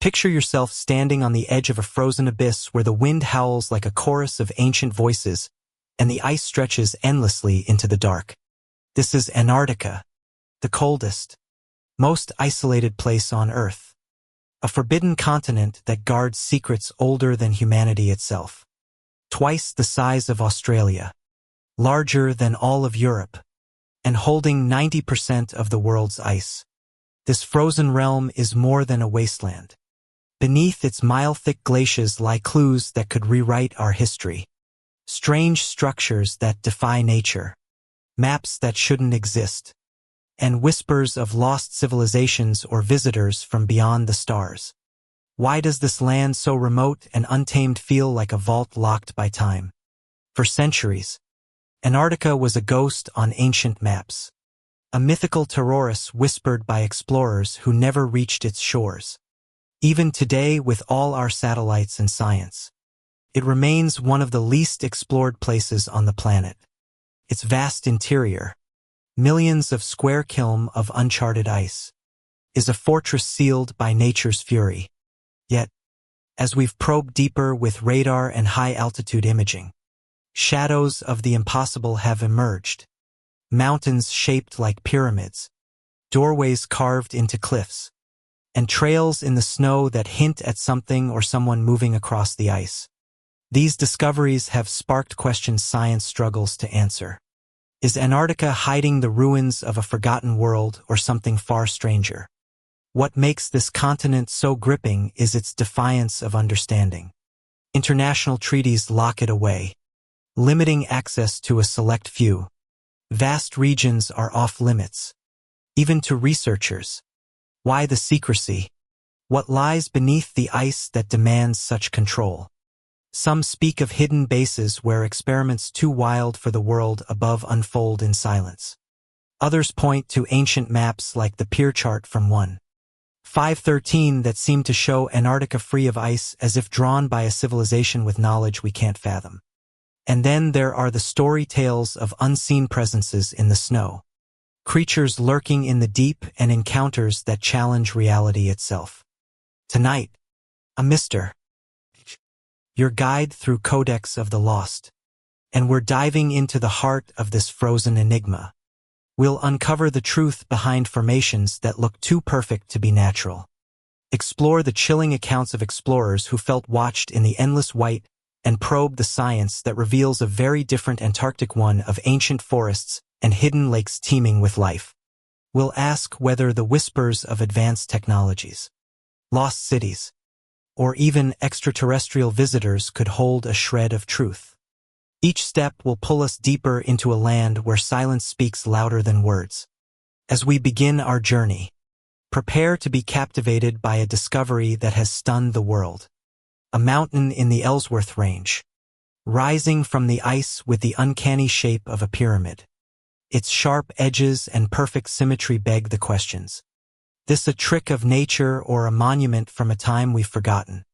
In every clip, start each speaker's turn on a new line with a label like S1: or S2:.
S1: Picture yourself standing on the edge of a frozen abyss where the wind howls like a chorus of ancient voices and the ice stretches endlessly into the dark. This is Antarctica, the coldest, most isolated place on Earth. A forbidden continent that guards secrets older than humanity itself. Twice the size of Australia, larger than all of Europe, and holding 90% of the world's ice. This frozen realm is more than a wasteland. Beneath its mile-thick glaciers lie clues that could rewrite our history. Strange structures that defy nature, maps that shouldn't exist, and whispers of lost civilizations or visitors from beyond the stars. Why does this land so remote and untamed feel like a vault locked by time? For centuries, Antarctica was a ghost on ancient maps, a mythical terrorist whispered by explorers who never reached its shores. Even today, with all our satellites and science, it remains one of the least explored places on the planet. Its vast interior, millions of square km of uncharted ice, is a fortress sealed by nature's fury. Yet, as we've probed deeper with radar and high-altitude imaging, shadows of the impossible have emerged. Mountains shaped like pyramids, doorways carved into cliffs, and trails in the snow that hint at something or someone moving across the ice. These discoveries have sparked questions science struggles to answer. Is Antarctica hiding the ruins of a forgotten world or something far stranger? What makes this continent so gripping is its defiance of understanding. International treaties lock it away, limiting access to a select few. Vast regions are off limits, even to researchers. Why the secrecy? What lies beneath the ice that demands such control? Some speak of hidden bases where experiments too wild for the world above unfold in silence. Others point to ancient maps like the Pier chart from 1513 that seem to show Antarctica free of ice as if drawn by a civilization with knowledge we can't fathom. And then there are the story tales of unseen presences in the snow, creatures lurking in the deep and encounters that challenge reality itself. Tonight, a Mr. your guide through Codex of the Lost, and we're diving into the heart of this frozen enigma. We'll uncover the truth behind formations that look too perfect to be natural. Explore the chilling accounts of explorers who felt watched in the endless white and probe the science that reveals a very different Antarctic one of ancient forests and hidden lakes teeming with life. We'll ask whether the whispers of advanced technologies, lost cities, or even extraterrestrial visitors could hold a shred of truth. Each step will pull us deeper into a land where silence speaks louder than words. As we begin our journey, prepare to be captivated by a discovery that has stunned the world. A mountain in the Ellsworth Range, rising from the ice with the uncanny shape of a pyramid. Its sharp edges and perfect symmetry beg the questions. This a trick of nature or a monument from a time we've forgotten?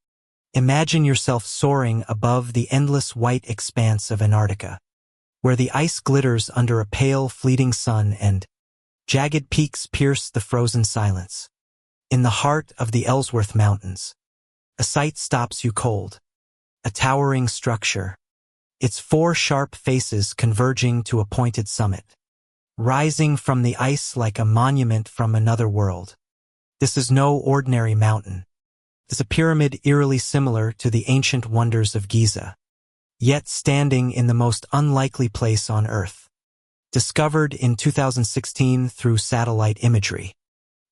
S1: Imagine yourself soaring above the endless white expanse of Antarctica, where the ice glitters under a pale, fleeting sun and jagged peaks pierce the frozen silence. In the heart of the Ellsworth Mountains, a sight stops you cold. A towering structure, its four sharp faces converging to a pointed summit, rising from the ice like a monument from another world. This is no ordinary mountain. It's a pyramid eerily similar to the ancient wonders of Giza, yet standing in the most unlikely place on Earth. Discovered in 2016 through satellite imagery,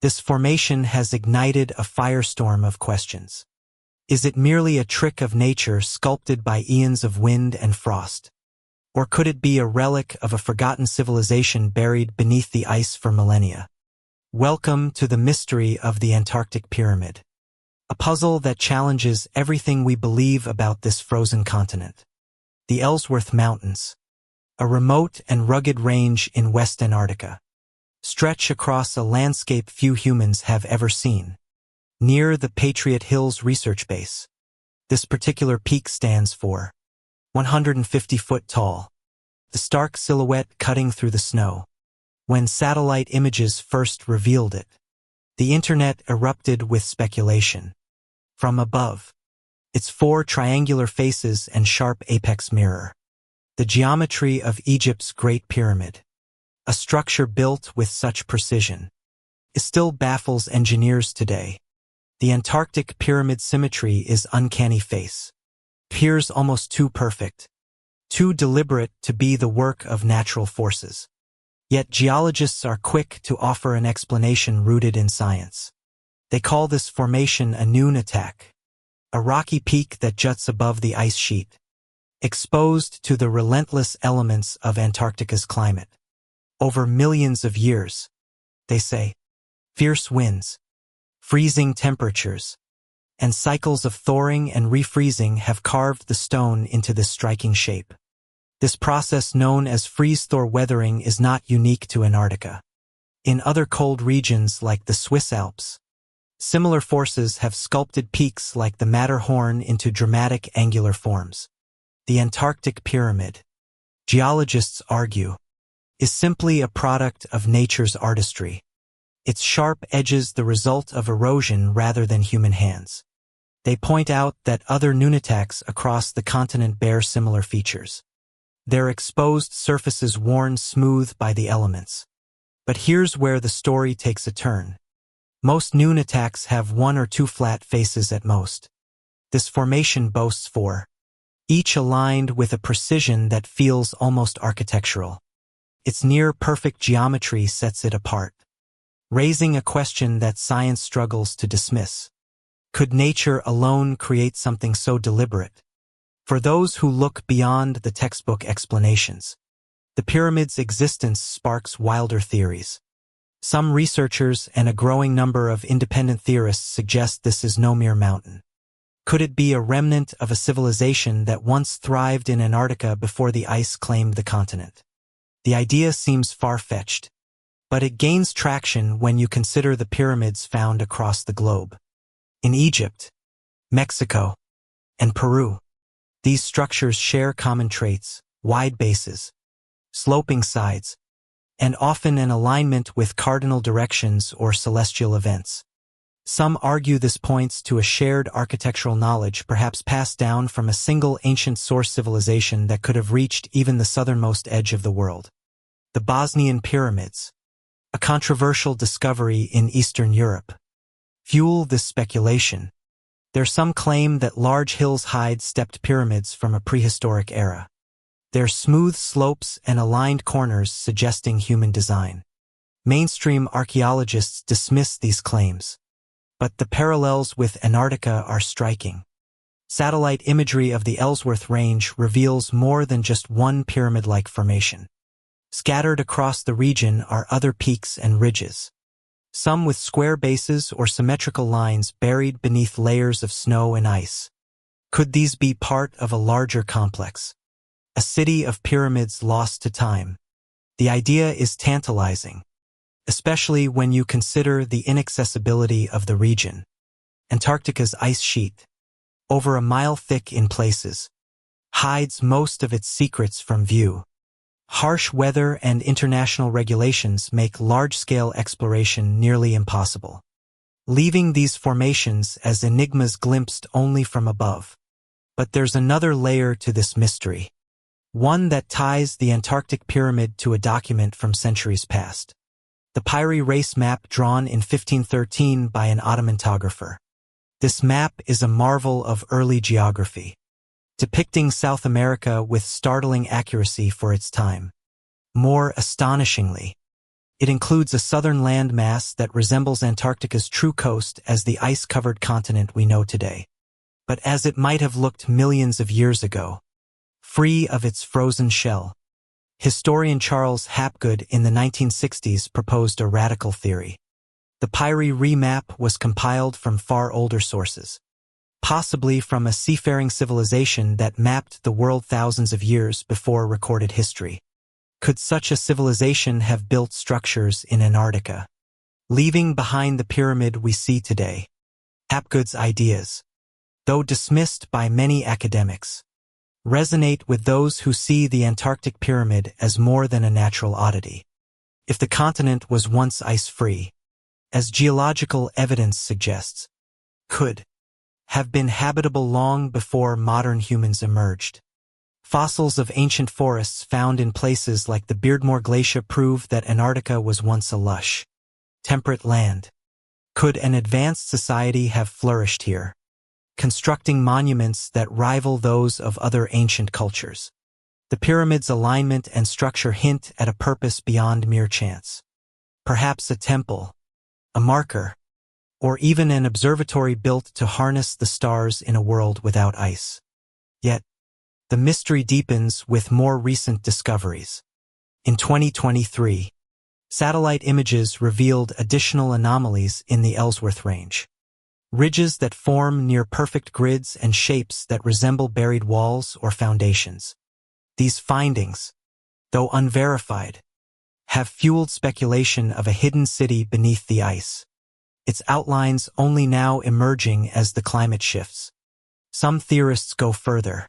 S1: this formation has ignited a firestorm of questions. Is it merely a trick of nature sculpted by eons of wind and frost? Or could it be a relic of a forgotten civilization buried beneath the ice for millennia? Welcome to the mystery of the Antarctic Pyramid, a puzzle that challenges everything we believe about this frozen continent. The Ellsworth Mountains, a remote and rugged range in West Antarctica, stretch across a landscape few humans have ever seen. Near the Patriot Hills Research Base, this particular peak stands for 150 foot tall, the stark silhouette cutting through the snow. When satellite images first revealed it, the internet erupted with speculation. From above, its four triangular faces and sharp apex mirror. The geometry of Egypt's Great Pyramid, a structure built with such precision, it still baffles engineers today. The Antarctic pyramid symmetry is uncanny face. Appears almost too perfect, too deliberate to be the work of natural forces. Yet geologists are quick to offer an explanation rooted in science. They call this formation a nunatak, a rocky peak that juts above the ice sheet, exposed to the relentless elements of Antarctica's climate. Over millions of years, they say, fierce winds, freezing temperatures, and cycles of thawing and refreezing have carved the stone into this striking shape. This process known as freeze-thaw weathering is not unique to Antarctica. In other cold regions like the Swiss Alps, similar forces have sculpted peaks like the Matterhorn into dramatic angular forms. The Antarctic pyramid, geologists argue, is simply a product of nature's artistry. Its sharp edges the result of erosion rather than human hands. They point out that other nunataks across the continent bear similar features. Their exposed surfaces worn smooth by the elements. But here's where the story takes a turn. Most nunataks have one or two flat faces at most. This formation boasts four, each aligned with a precision that feels almost architectural. Its near-perfect geometry sets it apart, raising a question that science struggles to dismiss. Could nature alone create something so deliberate? For those who look beyond the textbook explanations, the pyramid's existence sparks wilder theories. Some researchers and a growing number of independent theorists suggest this is no mere mountain. Could it be a remnant of a civilization that once thrived in Antarctica before the ice claimed the continent? The idea seems far-fetched, but it gains traction when you consider the pyramids found across the globe. In Egypt, Mexico, and Peru, these structures share common traits: wide bases, sloping sides, and often an alignment with cardinal directions or celestial events. Some argue this points to a shared architectural knowledge perhaps passed down from a single ancient source civilization that could have reached even the southernmost edge of the world. The Bosnian pyramids, a controversial discovery in Eastern Europe, fuel this speculation. Some claim that large hills hide stepped pyramids from a prehistoric era, their smooth slopes and aligned corners suggesting human design. Mainstream archaeologists dismiss these claims, but the parallels with Antarctica are striking. Satellite imagery of the Ellsworth Range reveals more than just one pyramid-like formation. Scattered across the region are other peaks and ridges, some with square bases or symmetrical lines buried beneath layers of snow and ice. Could these be part of a larger complex? A city of pyramids lost to time. The idea is tantalizing, especially when you consider the inaccessibility of the region. Antarctica's ice sheet, over a mile thick in places, hides most of its secrets from view. Harsh weather and international regulations make large-scale exploration nearly impossible, leaving these formations as enigmas glimpsed only from above. But there's another layer to this mystery, one that ties the Antarctic pyramid to a document from centuries past. The Piri Reis map drawn in 1513 by an Ottoman topographer. This map is a marvel of early geography, depicting South America with startling accuracy for its time. More astonishingly, it includes a southern landmass that resembles Antarctica's true coast as the ice-covered continent we know today. But as it might have looked millions of years ago, free of its frozen shell. Historian Charles Hapgood in the 1960s proposed a radical theory. The Piri Reis map was compiled from far older sources, possibly from a seafaring civilization that mapped the world thousands of years before recorded history. Could such a civilization have built structures in Antarctica, leaving behind the pyramid we see today? Hapgood's ideas, though dismissed by many academics, resonate with those who see the Antarctic pyramid as more than a natural oddity. If the continent was once ice-free, as geological evidence suggests, could have been habitable long before modern humans emerged. Fossils of ancient forests found in places like the Beardmore Glacier prove that Antarctica was once a lush, temperate land. Could an advanced society have flourished here, constructing monuments that rival those of other ancient cultures? The pyramids' alignment and structure hint at a purpose beyond mere chance. Perhaps a temple, a marker, or even an observatory built to harness the stars in a world without ice. Yet, the mystery deepens with more recent discoveries. In 2023, satellite images revealed additional anomalies in the Ellsworth Range. Ridges that form near perfect grids and shapes that resemble buried walls or foundations. These findings, though unverified, have fueled speculation of a hidden city beneath the ice, its outlines only now emerging as the climate shifts. Some theorists go further,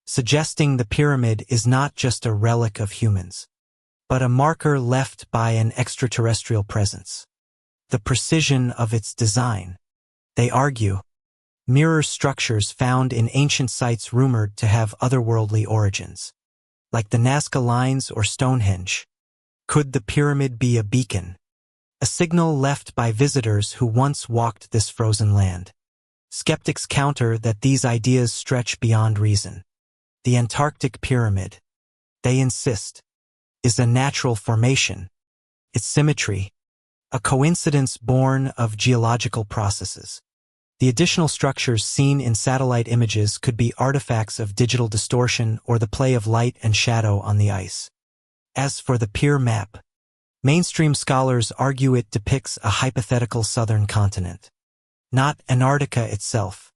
S1: suggesting the pyramid is not just a relic of humans, but a marker left by an extraterrestrial presence. The precision of its design, they argue, mirrors structures found in ancient sites rumored to have otherworldly origins, like the Nazca Lines or Stonehenge. Could the pyramid be a beacon, a signal left by visitors who once walked this frozen land? Skeptics counter that these ideas stretch beyond reason. The Antarctic pyramid, they insist, is a natural formation, its symmetry, a coincidence born of geological processes. The additional structures seen in satellite images could be artifacts of digital distortion or the play of light and shadow on the ice. As for the pier map, mainstream scholars argue it depicts a hypothetical southern continent, not Antarctica itself,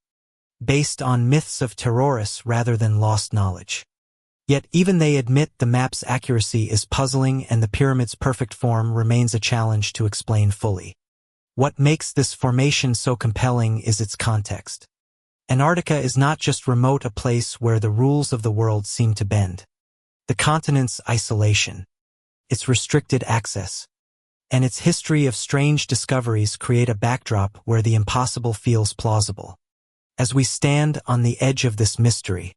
S1: based on myths of terrorists rather than lost knowledge. Yet even they admit the map's accuracy is puzzling and the pyramid's perfect form remains a challenge to explain fully. What makes this formation so compelling is its context. Antarctica is not just remote, a place where the rules of the world seem to bend. The continent's isolation, its restricted access, and its history of strange discoveries create a backdrop where the impossible feels plausible. As we stand on the edge of this mystery,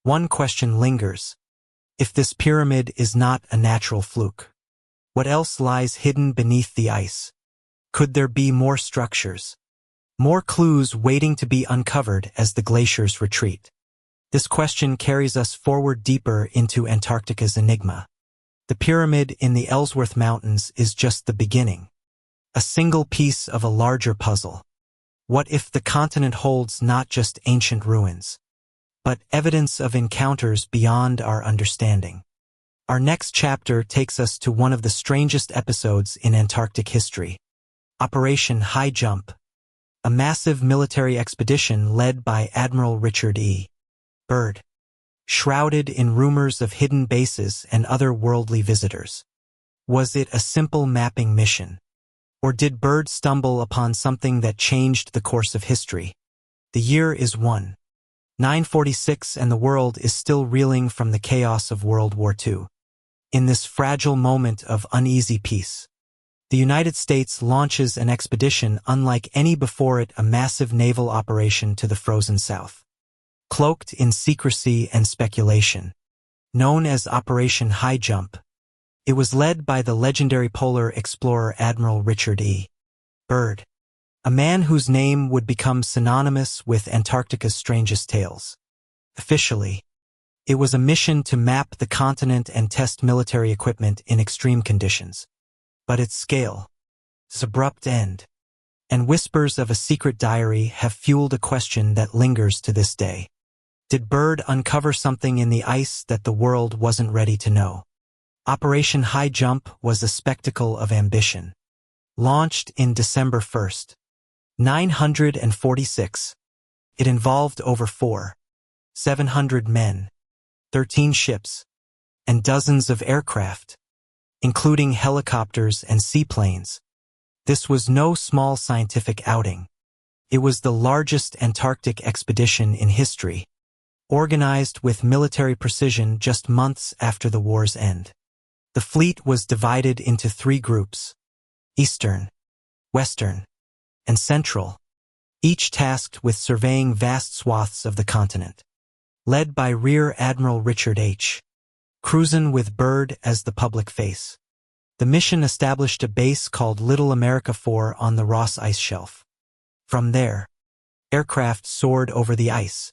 S1: one question lingers. If this pyramid is not a natural fluke, what else lies hidden beneath the ice? Could there be more structures, more clues waiting to be uncovered as the glaciers retreat? This question carries us forward deeper into Antarctica's enigma. The pyramid in the Ellsworth Mountains is just the beginning, a single piece of a larger puzzle. What if the continent holds not just ancient ruins, but evidence of encounters beyond our understanding? Our next chapter takes us to one of the strangest episodes in Antarctic history, Operation High Jump, a massive military expedition led by Admiral Richard E. Byrd, shrouded in rumors of hidden bases and other worldly visitors. Was it a simple mapping mission? Or did Byrd stumble upon something that changed the course of history? The year is 1946 and the world is still reeling from the chaos of World War II. In this fragile moment of uneasy peace, the United States launches an expedition unlike any before it, a massive naval operation to the frozen South. Cloaked in secrecy and speculation, known as Operation High Jump, it was led by the legendary polar explorer Admiral Richard E. Byrd, a man whose name would become synonymous with Antarctica's strangest tales. Officially, it was a mission to map the continent and test military equipment in extreme conditions. But its scale, its abrupt end, and whispers of a secret diary have fueled a question that lingers to this day. Did Byrd uncover something in the ice that the world wasn't ready to know? Operation High Jump was a spectacle of ambition. Launched in December 1st, 946, it involved over 700 men, 13 ships, and dozens of aircraft, including helicopters and seaplanes. This was no small scientific outing. It was the largest Antarctic expedition in history, organized with military precision just months after the war's end. The fleet was divided into 3 groups: Eastern, Western, and Central, each tasked with surveying vast swaths of the continent. Led by Rear Admiral Richard H. Cruzen with Byrd as the public face. The mission established a base called Little America 4 on the Ross Ice Shelf. From there, aircraft soared over the ice,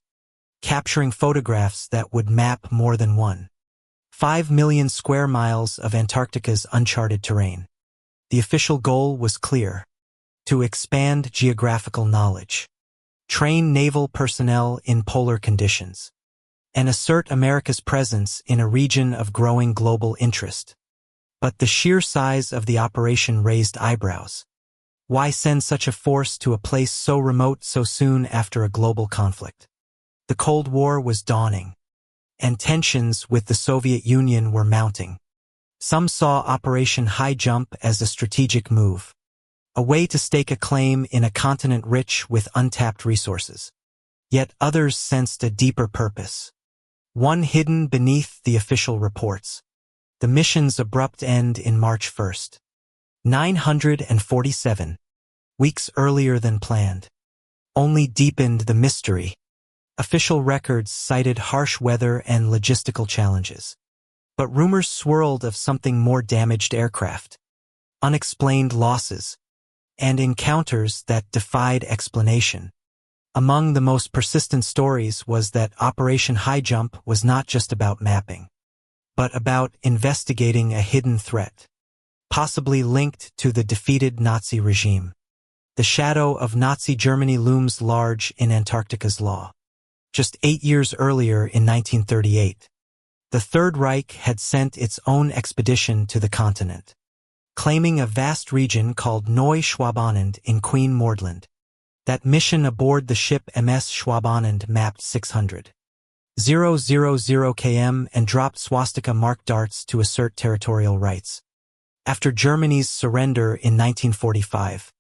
S1: capturing photographs that would map more than 1.5 million square miles of Antarctica's uncharted terrain. The official goal was clear: to expand geographical knowledge, train naval personnel in polar conditions, and assert America's presence in a region of growing global interest. But the sheer size of the operation raised eyebrows. Why send such a force to a place so remote so soon after a global conflict? The Cold War was dawning, and tensions with the Soviet Union were mounting. Some saw Operation High Jump as a strategic move, a way to stake a claim in a continent rich with untapped resources. Yet others sensed a deeper purpose, one hidden beneath the official reports. The mission's abrupt end in March 1st, 947, weeks earlier than planned, only deepened the mystery. Official records cited harsh weather and logistical challenges, but rumors swirled of something more: damaged aircraft, unexplained losses, and encounters that defied explanation. Among the most persistent stories was that Operation High Jump was not just about mapping, but about investigating a hidden threat, possibly linked to the defeated Nazi regime. The shadow of Nazi Germany looms large in Antarctica's law. Just 8 years earlier, in 1938, the Third Reich had sent its own expedition to the continent, claiming a vast region called Neu-Schwabanland in Queen Mordland. That mission aboard the ship MS Schwabanland mapped 600,000 km and dropped swastika-marked darts to assert territorial rights. After Germany's surrender in 1945,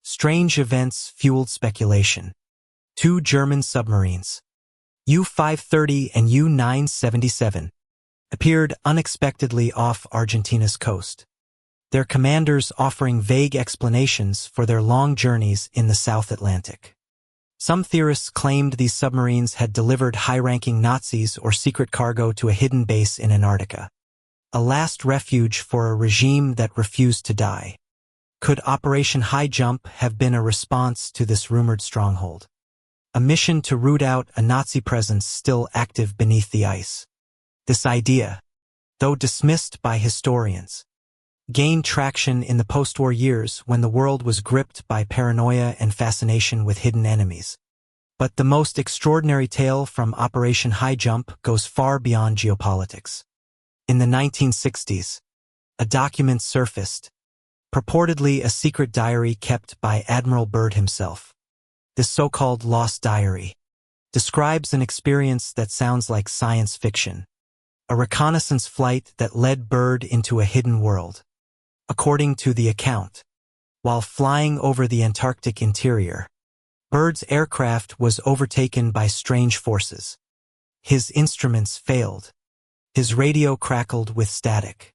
S1: strange events fueled speculation. 2 German submarines, U-530 and U-977, appeared unexpectedly off Argentina's coast, their commanders offering vague explanations for their long journeys in the South Atlantic. Some theorists claimed these submarines had delivered high-ranking Nazis or secret cargo to a hidden base in Antarctica, a last refuge for a regime that refused to die. Could Operation High Jump have been a response to this rumored stronghold? A mission to root out a Nazi presence still active beneath the ice. This idea, though dismissed by historians, gained traction in the post-war years when the world was gripped by paranoia and fascination with hidden enemies. But the most extraordinary tale from Operation High Jump goes far beyond geopolitics. In the 1960s, a document surfaced, purportedly a secret diary kept by Admiral Byrd himself. This so-called lost diary describes an experience that sounds like science fiction, a reconnaissance flight that led Byrd into a hidden world. According to the account, while flying over the Antarctic interior, Byrd's aircraft was overtaken by strange forces. His instruments failed, his radio crackled with static,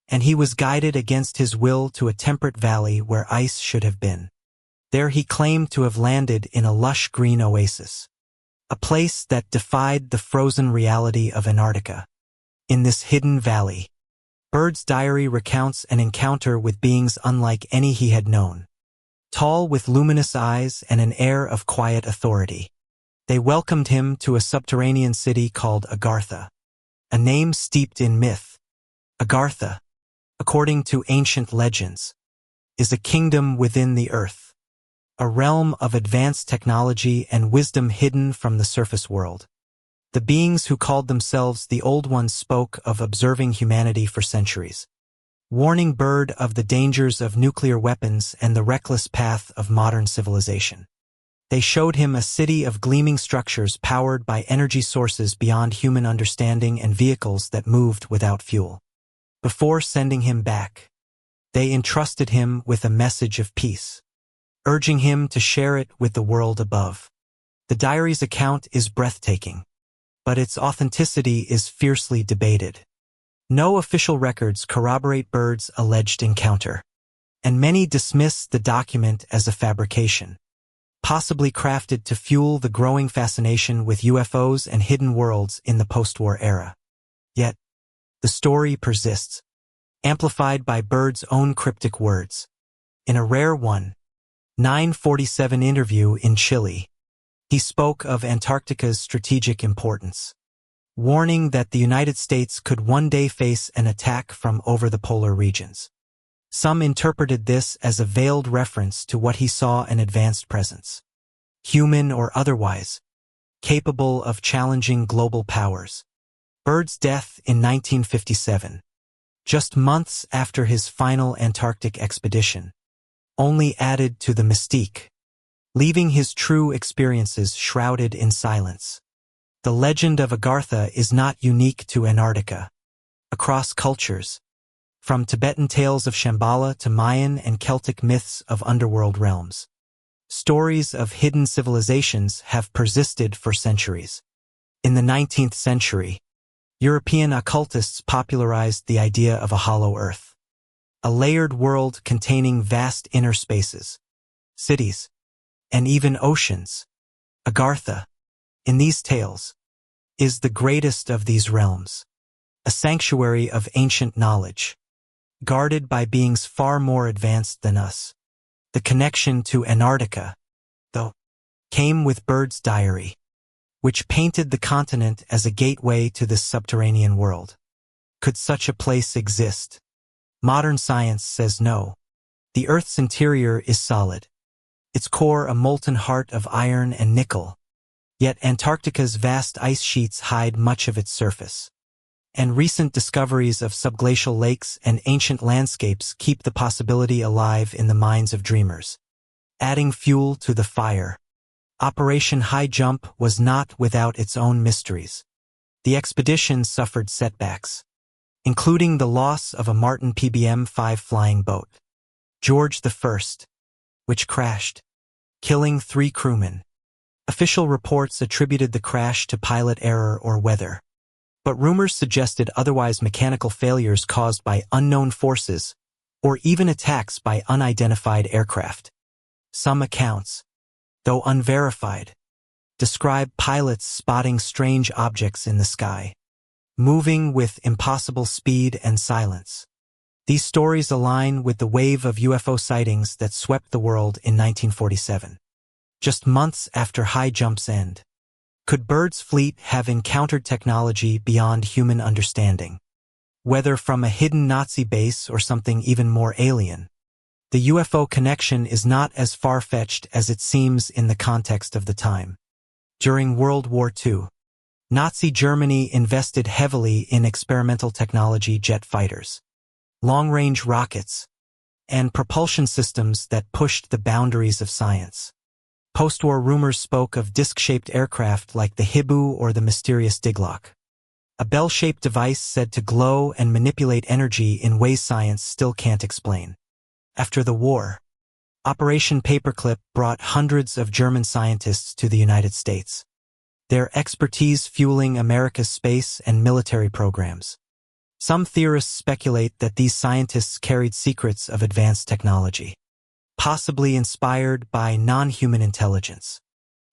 S1: and he was guided against his will to a temperate valley where ice should have been. There he claimed to have landed in a lush green oasis, a place that defied the frozen reality of Antarctica. In this hidden valley, Byrd's diary recounts an encounter with beings unlike any he had known. Tall with luminous eyes and an air of quiet authority, they welcomed him to a subterranean city called Agartha, a name steeped in myth. Agartha, according to ancient legends, is a kingdom within the earth, a realm of advanced technology and wisdom hidden from the surface world. The beings who called themselves the Old Ones spoke of observing humanity for centuries, warning Byrd of the dangers of nuclear weapons and the reckless path of modern civilization. They showed him a city of gleaming structures powered by energy sources beyond human understanding and vehicles that moved without fuel. Before sending him back, they entrusted him with a message of peace, urging him to share it with the world above. The diary's account is breathtaking, but its authenticity is fiercely debated. No official records corroborate Byrd's alleged encounter, and many dismiss the document as a fabrication. possibly crafted to fuel the growing fascination with UFOs and hidden worlds in the post-war era. Yet, the story persists, amplified by Byrd's own cryptic words. In a rare 947 interview in Chile, he spoke of Antarctica's strategic importance, warning that the United States could one day face an attack from over the polar regions. Some interpreted this as a veiled reference to what he saw an advanced presence, human or otherwise, capable of challenging global powers. Byrd's death in 1957, just months after his final Antarctic expedition, only added to the mystique, leaving his true experiences shrouded in silence. The legend of Agartha is not unique to Antarctica. Across cultures, from Tibetan tales of Shambhala to Mayan and Celtic myths of underworld realms, stories of hidden civilizations have persisted for centuries. In the 19th century, European occultists popularized the idea of a hollow earth, a layered world containing vast inner spaces, cities, and even oceans. Agartha, in these tales, is the greatest of these realms, a sanctuary of ancient knowledge, guarded by beings far more advanced than us. The connection to Antarctica, though, came with Byrd's diary, which painted the continent as a gateway to this subterranean world. Could such a place exist? Modern science says no. The Earth's interior is solid, its core a molten heart of iron and nickel, yet Antarctica's vast ice sheets hide much of its surface. And recent discoveries of subglacial lakes and ancient landscapes keep the possibility alive in the minds of dreamers. Adding fuel to the fire, Operation High Jump was not without its own mysteries. The expedition suffered setbacks, including the loss of a Martin PBM-5 flying boat, George I, which crashed, killing 3 crewmen. Official reports attributed the crash to pilot error or weather, but rumors suggested otherwise mechanical failures caused by unknown forces or even attacks by unidentified aircraft. Some accounts, though unverified, describe pilots spotting strange objects in the sky, moving with impossible speed and silence. These stories align with the wave of UFO sightings that swept the world in 1947. Just months after High Jump's end, could Byrd's fleet have encountered technology beyond human understanding? Whether from a hidden Nazi base or something even more alien, the UFO connection is not as far-fetched as it seems in the context of the time. During World War II, Nazi Germany invested heavily in experimental technology, jet fighters, long-range rockets, and propulsion systems that pushed the boundaries of science. Post-war rumors spoke of disc-shaped aircraft like the Hibu or the mysterious Diglock, a bell-shaped device said to glow and manipulate energy in ways science still can't explain. After the war, Operation Paperclip brought hundreds of German scientists to the United States, their expertise fueling America's space and military programs. Some theorists speculate that these scientists carried secrets of advanced technology, possibly inspired by non-human intelligence.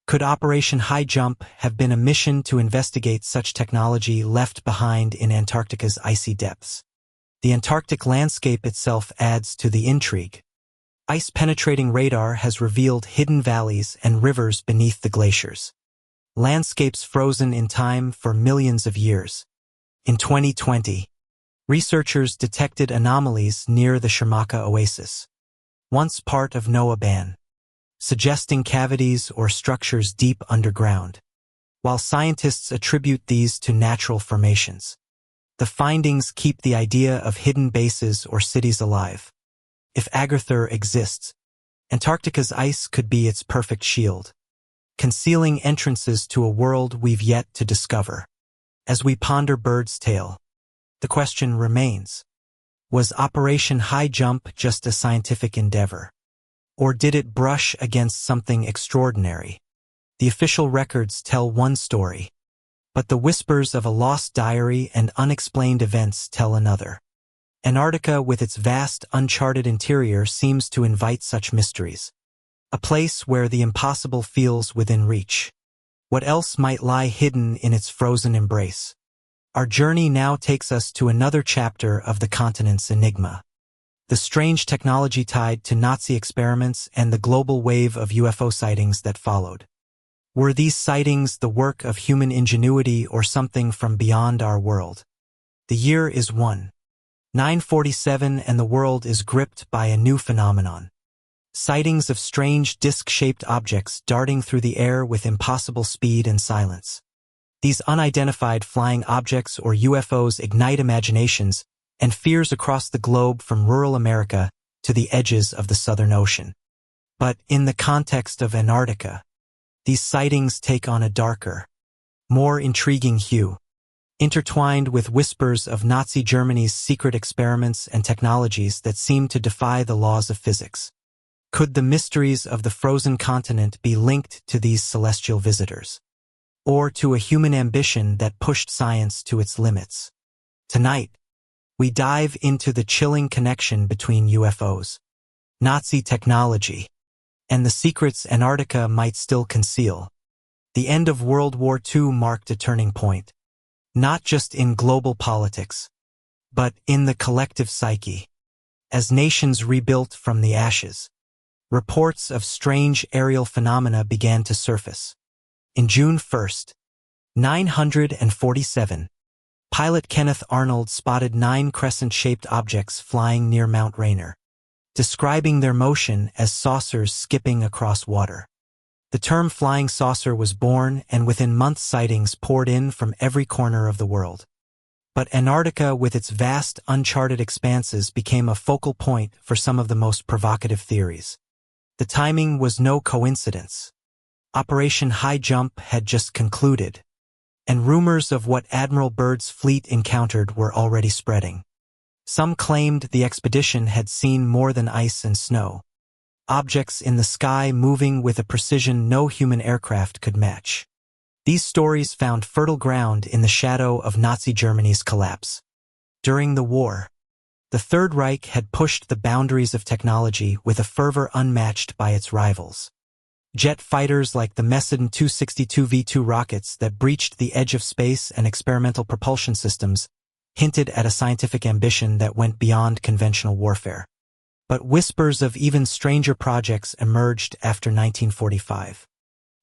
S1: Could Operation High Jump have been a mission to investigate such technology left behind in Antarctica's icy depths? The Antarctic landscape itself adds to the intrigue. Ice-penetrating radar has revealed hidden valleys and rivers beneath the glaciers, landscapes frozen in time for millions of years. In 2020, researchers detected anomalies near the Shermaka Oasis, once part of Noah Ban, suggesting cavities or structures deep underground. While scientists attribute these to natural formations, the findings keep the idea of hidden bases or cities alive. If Agartha exists, Antarctica's ice could be its perfect shield, concealing entrances to a world we've yet to discover. As we ponder Byrd's tale, the question remains, was Operation High Jump just a scientific endeavor? Or did it brush against something extraordinary? The official records tell one story, but the whispers of a lost diary and unexplained events tell another. Antarctica with its vast, uncharted interior seems to invite such mysteries. A place where the impossible feels within reach. What else might lie hidden in its frozen embrace? Our journey now takes us to another chapter of the continent's enigma. The strange technology tied to Nazi experiments and the global wave of UFO sightings that followed. Were these sightings the work of human ingenuity or something from beyond our world? The year is 1947 and the world is gripped by a new phenomenon. Sightings of strange disc-shaped objects darting through the air with impossible speed and silence. These unidentified flying objects or UFOs ignite imaginations and fears across the globe from rural America to the edges of the Southern Ocean. But in the context of Antarctica, these sightings take on a darker, more intriguing hue, intertwined with whispers of Nazi Germany's secret experiments and technologies that seem to defy the laws of physics. Could the mysteries of the frozen continent be linked to these celestial visitors? Or to a human ambition that pushed science to its limits? Tonight, we dive into the chilling connection between UFOs, Nazi technology, and the secrets Antarctica might still conceal. The end of World War II marked a turning point, not just in global politics, but in the collective psyche. As nations rebuilt from the ashes, reports of strange aerial phenomena began to surface. In June 1st, 1947, pilot Kenneth Arnold spotted 9 crescent-shaped objects flying near Mount Rainier, describing their motion as saucers skipping across water. The term flying saucer was born, and within months sightings poured in from every corner of the world. But Antarctica, with its vast, uncharted expanses, became a focal point for some of the most provocative theories. The timing was no coincidence. Operation High Jump had just concluded, and rumors of what Admiral Byrd's fleet encountered were already spreading. Some claimed the expedition had seen more than ice and snow, objects in the sky moving with a precision no human aircraft could match. These stories found fertile ground in the shadow of Nazi Germany's collapse. During the war, the Third Reich had pushed the boundaries of technology with a fervor unmatched by its rivals. Jet fighters like the Mesidon 262 V2 rockets that breached the edge of space and experimental propulsion systems hinted at a scientific ambition that went beyond conventional warfare. But whispers of even stranger projects emerged after 1945,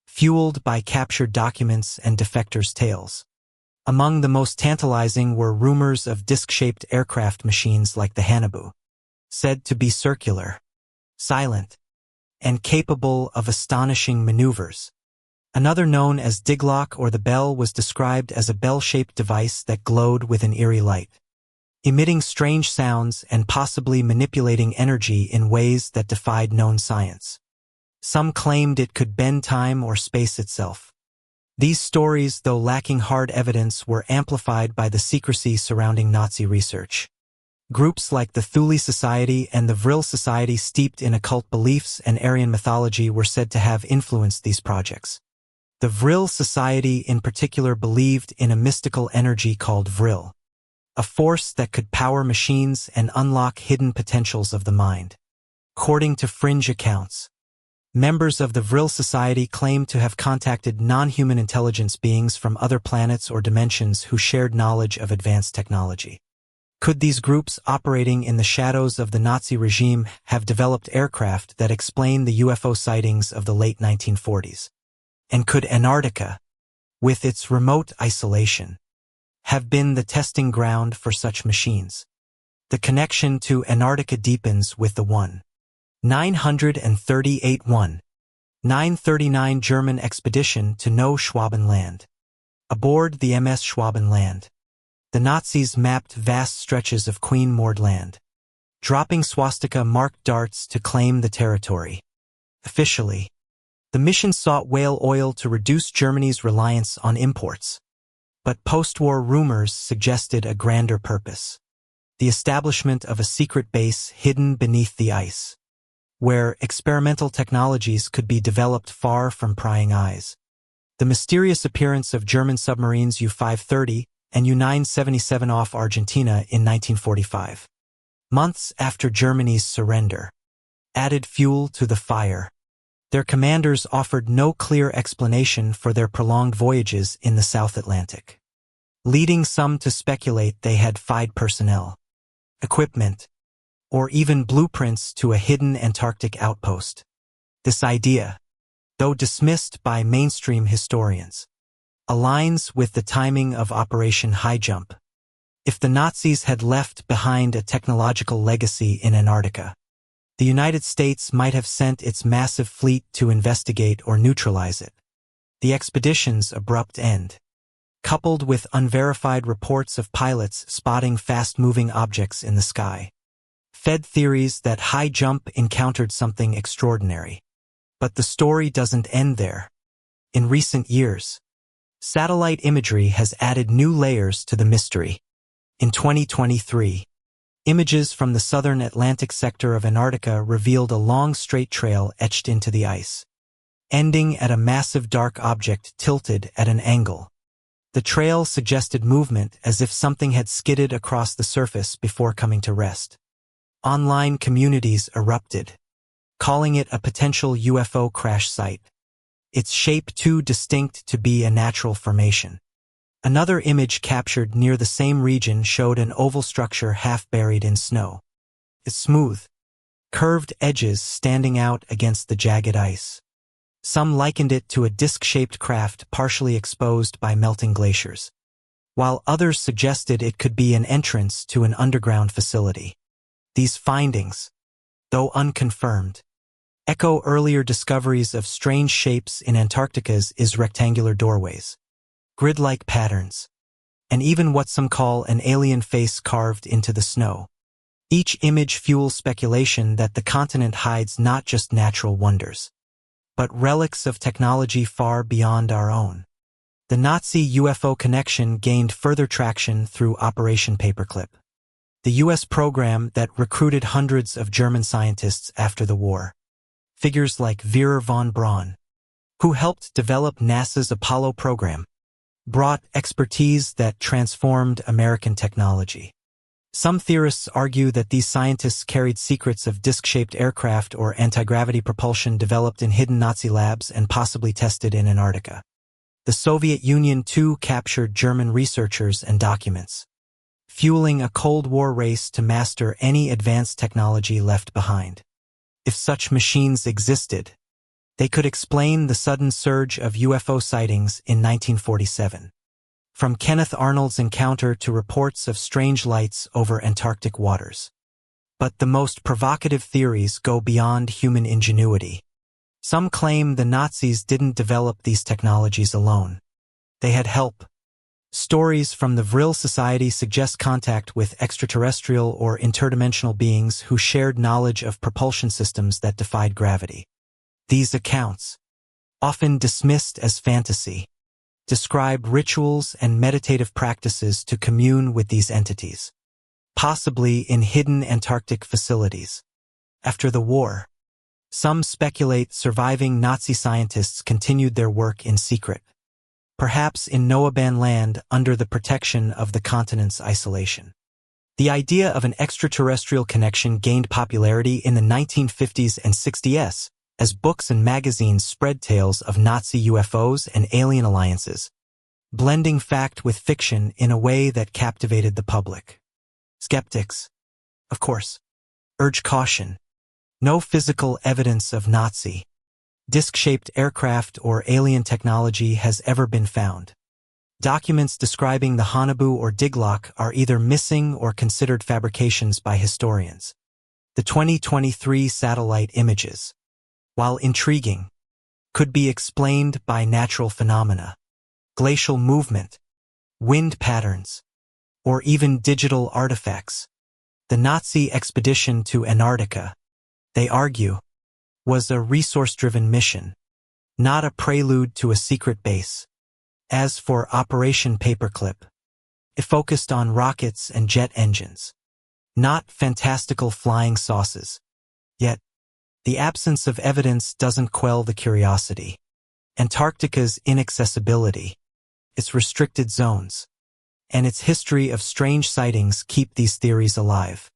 S1: fueled by captured documents and defectors' tales. Among the most tantalizing were rumors of disc-shaped aircraft machines like the Hanabu, said to be circular, silent, and capable of astonishing maneuvers. Another, known as Diglock or the Bell, was described as a bell-shaped device that glowed with an eerie light, emitting strange sounds and possibly manipulating energy in ways that defied known science. Some claimed it could bend time or space itself. These stories, though lacking hard evidence, were amplified by the secrecy surrounding Nazi research. Groups like the Thule Society and the Vril Society, steeped in occult beliefs and Aryan mythology, were said to have influenced these projects. The Vril Society in particular believed in a mystical energy called Vril, a force that could power machines and unlock hidden potentials of the mind. According to fringe accounts, members of the Vril Society claimed to have contacted non-human intelligence beings from other planets or dimensions who shared knowledge of advanced technology. Could these groups, operating in the shadows of the Nazi regime, have developed aircraft that explain the UFO sightings of the late 1940s? And could Antarctica, with its remote isolation, have been the testing ground for such machines? The connection to Antarctica deepens with the 1938 German expedition to Neuschwabenland. Aboard the MS Schwabenland, the Nazis mapped vast stretches of Queen-moored land, dropping swastika-marked darts to claim the territory. Officially, the mission sought whale oil to reduce Germany's reliance on imports. But post-war rumors suggested a grander purpose: the establishment of a secret base hidden beneath the ice, where experimental technologies could be developed far from prying eyes. The mysterious appearance of German submarines U-530 and U-977 off Argentina in 1945, months after Germany's surrender, added fuel to the fire. Their commanders offered no clear explanation for their prolonged voyages in the South Atlantic, leading some to speculate they had FIDE personnel, equipment, or even blueprints to a hidden Antarctic outpost. This idea, though dismissed by mainstream historians, aligns with the timing of Operation High Jump. If the Nazis had left behind a technological legacy in Antarctica, the United States might have sent its massive fleet to investigate or neutralize it. The expedition's abrupt end, coupled with unverified reports of pilots spotting fast-moving objects in the sky, fed theories that High Jump encountered something extraordinary. But the story doesn't end there. In recent years, satellite imagery has added new layers to the mystery. In 2023, images from the southern Atlantic sector of Antarctica revealed a long straight trail etched into the ice, ending at a massive dark object tilted at an angle. The trail suggested movement as if something had skidded across the surface before coming to rest. Online communities erupted, calling it a potential UFO crash site, its shape too distinct to be a natural formation. Another image captured near the same region showed an oval structure half buried in snow, its smooth, curved edges standing out against the jagged ice. Some likened it to a disc-shaped craft partially exposed by melting glaciers, while others suggested it could be an entrance to an underground facility. These findings, though unconfirmed, echo earlier discoveries of strange shapes in Antarctica's rectangular doorways, grid-like patterns, and even what some call an alien face carved into the snow. Each image fuels speculation that the continent hides not just natural wonders, but relics of technology far beyond our own. The Nazi UFO connection gained further traction through Operation Paperclip, the U.S. program that recruited hundreds of German scientists after the war. Figures like Vera von Braun, who helped develop NASA's Apollo program, brought expertise that transformed American technology. Some theorists argue that these scientists carried secrets of disc-shaped aircraft or anti-gravity propulsion developed in hidden Nazi labs and possibly tested in Antarctica. The Soviet Union too captured German researchers and documents, fueling a Cold War race to master any advanced technology left behind. If such machines existed, they could explain the sudden surge of UFO sightings in 1947. From Kenneth Arnold's encounter to reports of strange lights over Antarctic waters. But the most provocative theories go beyond human ingenuity. Some claim the Nazis didn't develop these technologies alone. They had help. Stories from the Vril Society suggest contact with extraterrestrial or interdimensional beings who shared knowledge of propulsion systems that defied gravity. These accounts, often dismissed as fantasy, describe rituals and meditative practices to commune with these entities, possibly in hidden Antarctic facilities. After the war, some speculate surviving Nazi scientists continued their work in secret, perhaps in Noaban land under the protection of the continent's isolation. The idea of an extraterrestrial connection gained popularity in the 1950s and 60s, as books and magazines spread tales of Nazi UFOs and alien alliances, blending fact with fiction in a way that captivated the public. Skeptics, of course, urge caution. No physical evidence of Nazi, disc-shaped aircraft or alien technology has ever been found. Documents describing the Haunebu or Diglock are either missing or considered fabrications by historians. The 2023 satellite images, while intriguing, could be explained by natural phenomena, glacial movement, wind patterns, or even digital artifacts. The Nazi expedition to Antarctica, they argue, was a resource-driven mission, not a prelude to a secret base. As for Operation Paperclip, it focused on rockets and jet engines, not fantastical flying saucers. Yet, the absence of evidence doesn't quell the curiosity. Antarctica's inaccessibility, its restricted zones, and its history of strange sightings keep these theories alive.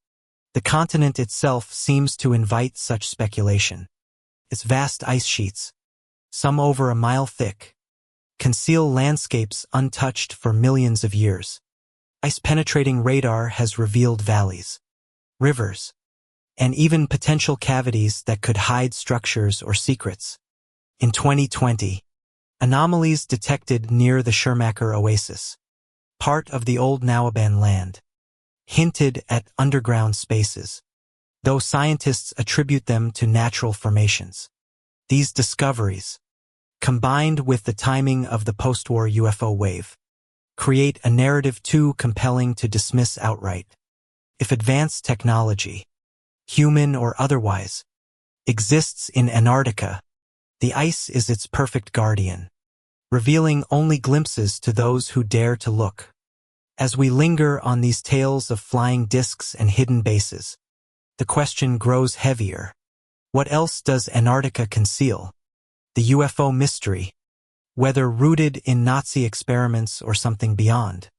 S1: The continent itself seems to invite such speculation. Its vast ice sheets, some over a mile thick, conceal landscapes untouched for millions of years. Ice-penetrating radar has revealed valleys, rivers, and even potential cavities that could hide structures or secrets. In 2020, anomalies detected near the Schermacher Oasis, part of the old now-abandoned land, hinted at underground spaces, though scientists attribute them to natural formations. These discoveries, combined with the timing of the post-war UFO wave, create a narrative too compelling to dismiss outright. If advanced technology, human or otherwise, exists in Antarctica, the ice is its perfect guardian, revealing only glimpses to those who dare to look. As we linger on these tales of flying discs and hidden bases, the question grows heavier. What else does Antarctica conceal? The UFO mystery, whether rooted in Nazi experiments or something beyond,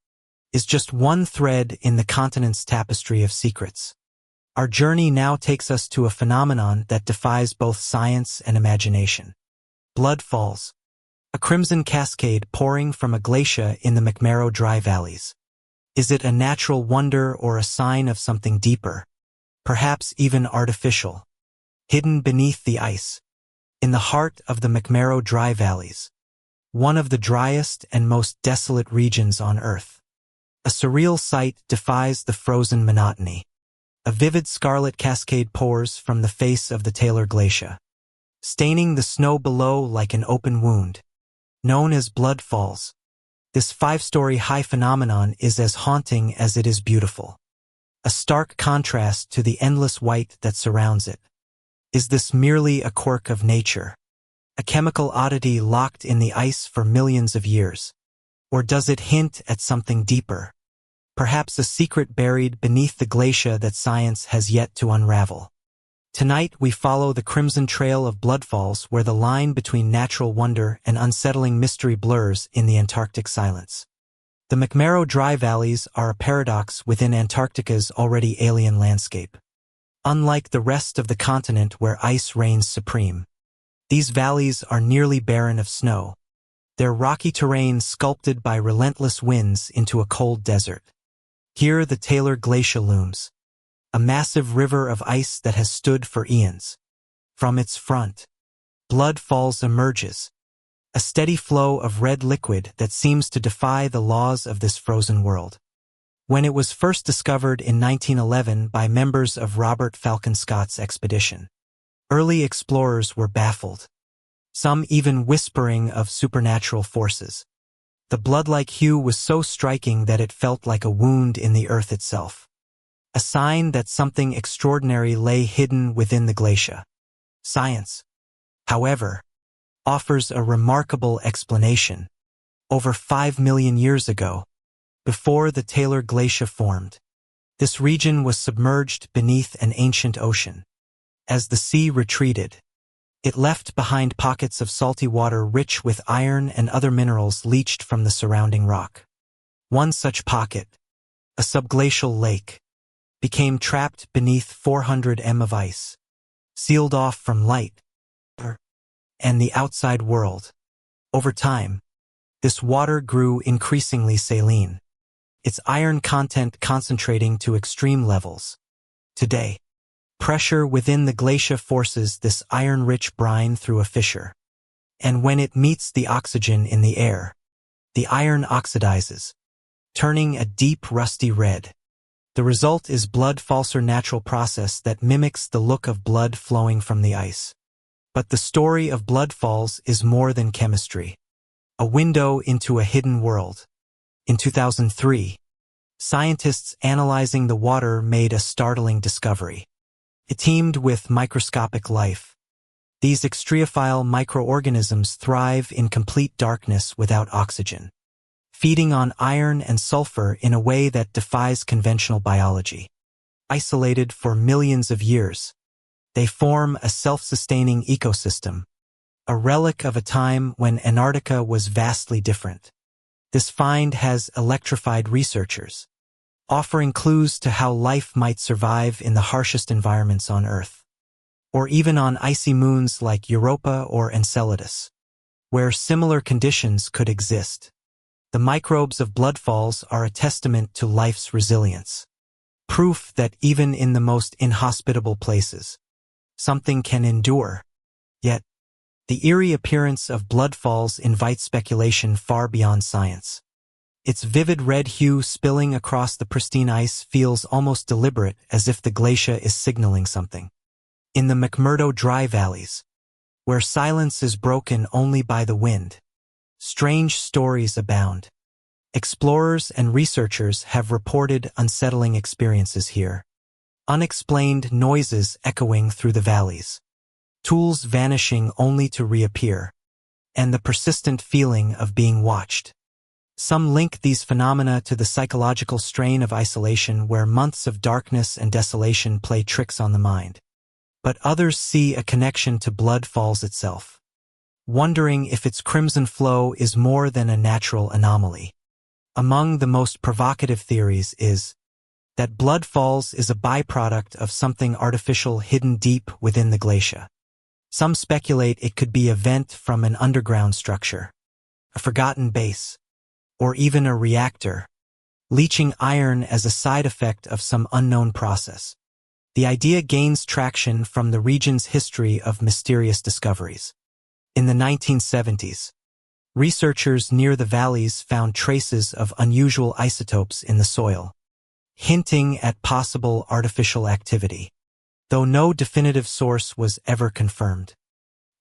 S1: is just one thread in the continent's tapestry of secrets. Our journey now takes us to a phenomenon that defies both science and imagination. Blood falls, a crimson cascade pouring from a glacier in the McMurdo Dry Valleys. Is it a natural wonder or a sign of something deeper, perhaps even artificial? Hidden beneath the ice, in the heart of the McMurdo Dry Valleys, one of the driest and most desolate regions on Earth, a surreal sight defies the frozen monotony. A vivid scarlet cascade pours from the face of the Taylor Glacier, staining the snow below like an open wound. Known as blood falls, this 5-story high phenomenon is as haunting as it is beautiful, a stark contrast to the endless white that surrounds it. Is this merely a quirk of nature, a chemical oddity locked in the ice for millions of years? Or does it hint at something deeper, perhaps a secret buried beneath the glacier that science has yet to unravel? Tonight we follow the crimson trail of bloodfalls where the line between natural wonder and unsettling mystery blurs in the Antarctic silence. The McMurdo Dry Valleys are a paradox within Antarctica's already alien landscape. Unlike the rest of the continent where ice reigns supreme, these valleys are nearly barren of snow, their rocky terrain sculpted by relentless winds into a cold desert. Here the Taylor Glacier looms, a massive river of ice that has stood for eons. From its front, Blood Falls emerges, a steady flow of red liquid that seems to defy the laws of this frozen world. When it was first discovered in 1911 by members of Robert Falcon Scott's expedition, early explorers were baffled, some even whispering of supernatural forces. The blood-like hue was so striking that it felt like a wound in the earth itself, a sign that something extraordinary lay hidden within the glacier. Science, however, offers a remarkable explanation. Over 5 million years ago, before the Taylor Glacier formed, this region was submerged beneath an ancient ocean. As the sea retreated, it left behind pockets of salty water rich with iron and other minerals leached from the surrounding rock. One such pocket, a subglacial lake, became trapped beneath 400 m of ice, sealed off from light and the outside world. Over time, this water grew increasingly saline, its iron content concentrating to extreme levels. Today, pressure within the glacier forces this iron-rich brine through a fissure, and when it meets the oxygen in the air, the iron oxidizes, turning a deep rusty red. The result is blood falser natural process that mimics the look of blood flowing from the ice. But the story of Blood Falls is more than chemistry, a window into a hidden world. In 2003, scientists analyzing the water made a startling discovery. It teemed with microscopic life. These extremophiles microorganisms thrive in complete darkness without oxygen, feeding on iron and sulfur in a way that defies conventional biology. Isolated for millions of years, they form a self-sustaining ecosystem, a relic of a time when Antarctica was vastly different. This find has electrified researchers, offering clues to how life might survive in the harshest environments on Earth. or even on icy moons like Europa or Enceladus, where similar conditions could exist. The microbes of bloodfalls are a testament to life's resilience. Proof that even in the most inhospitable places, something can endure. Yet, the eerie appearance of bloodfalls invites speculation far beyond science. Its vivid red hue spilling across the pristine ice feels almost deliberate, as if the glacier is signaling something. In the McMurdo Dry Valleys, where silence is broken only by the wind, strange stories abound. Explorers and researchers have reported unsettling experiences here. Unexplained noises echoing through the valleys, tools vanishing only to reappear, and the persistent feeling of being watched. Some link these phenomena to the psychological strain of isolation, where months of darkness and desolation play tricks on the mind. But others see a connection to bloodfalls itself, wondering if its crimson flow is more than a natural anomaly. Among the most provocative theories is that bloodfalls is a byproduct of something artificial hidden deep within the glacier. Some speculate it could be a vent from an underground structure, a forgotten base, or even a reactor, leaching iron as a side effect of some unknown process. The idea gains traction from the region's history of mysterious discoveries. In the 1970s, researchers near the valleys found traces of unusual isotopes in the soil, hinting at possible artificial activity, though no definitive source was ever confirmed.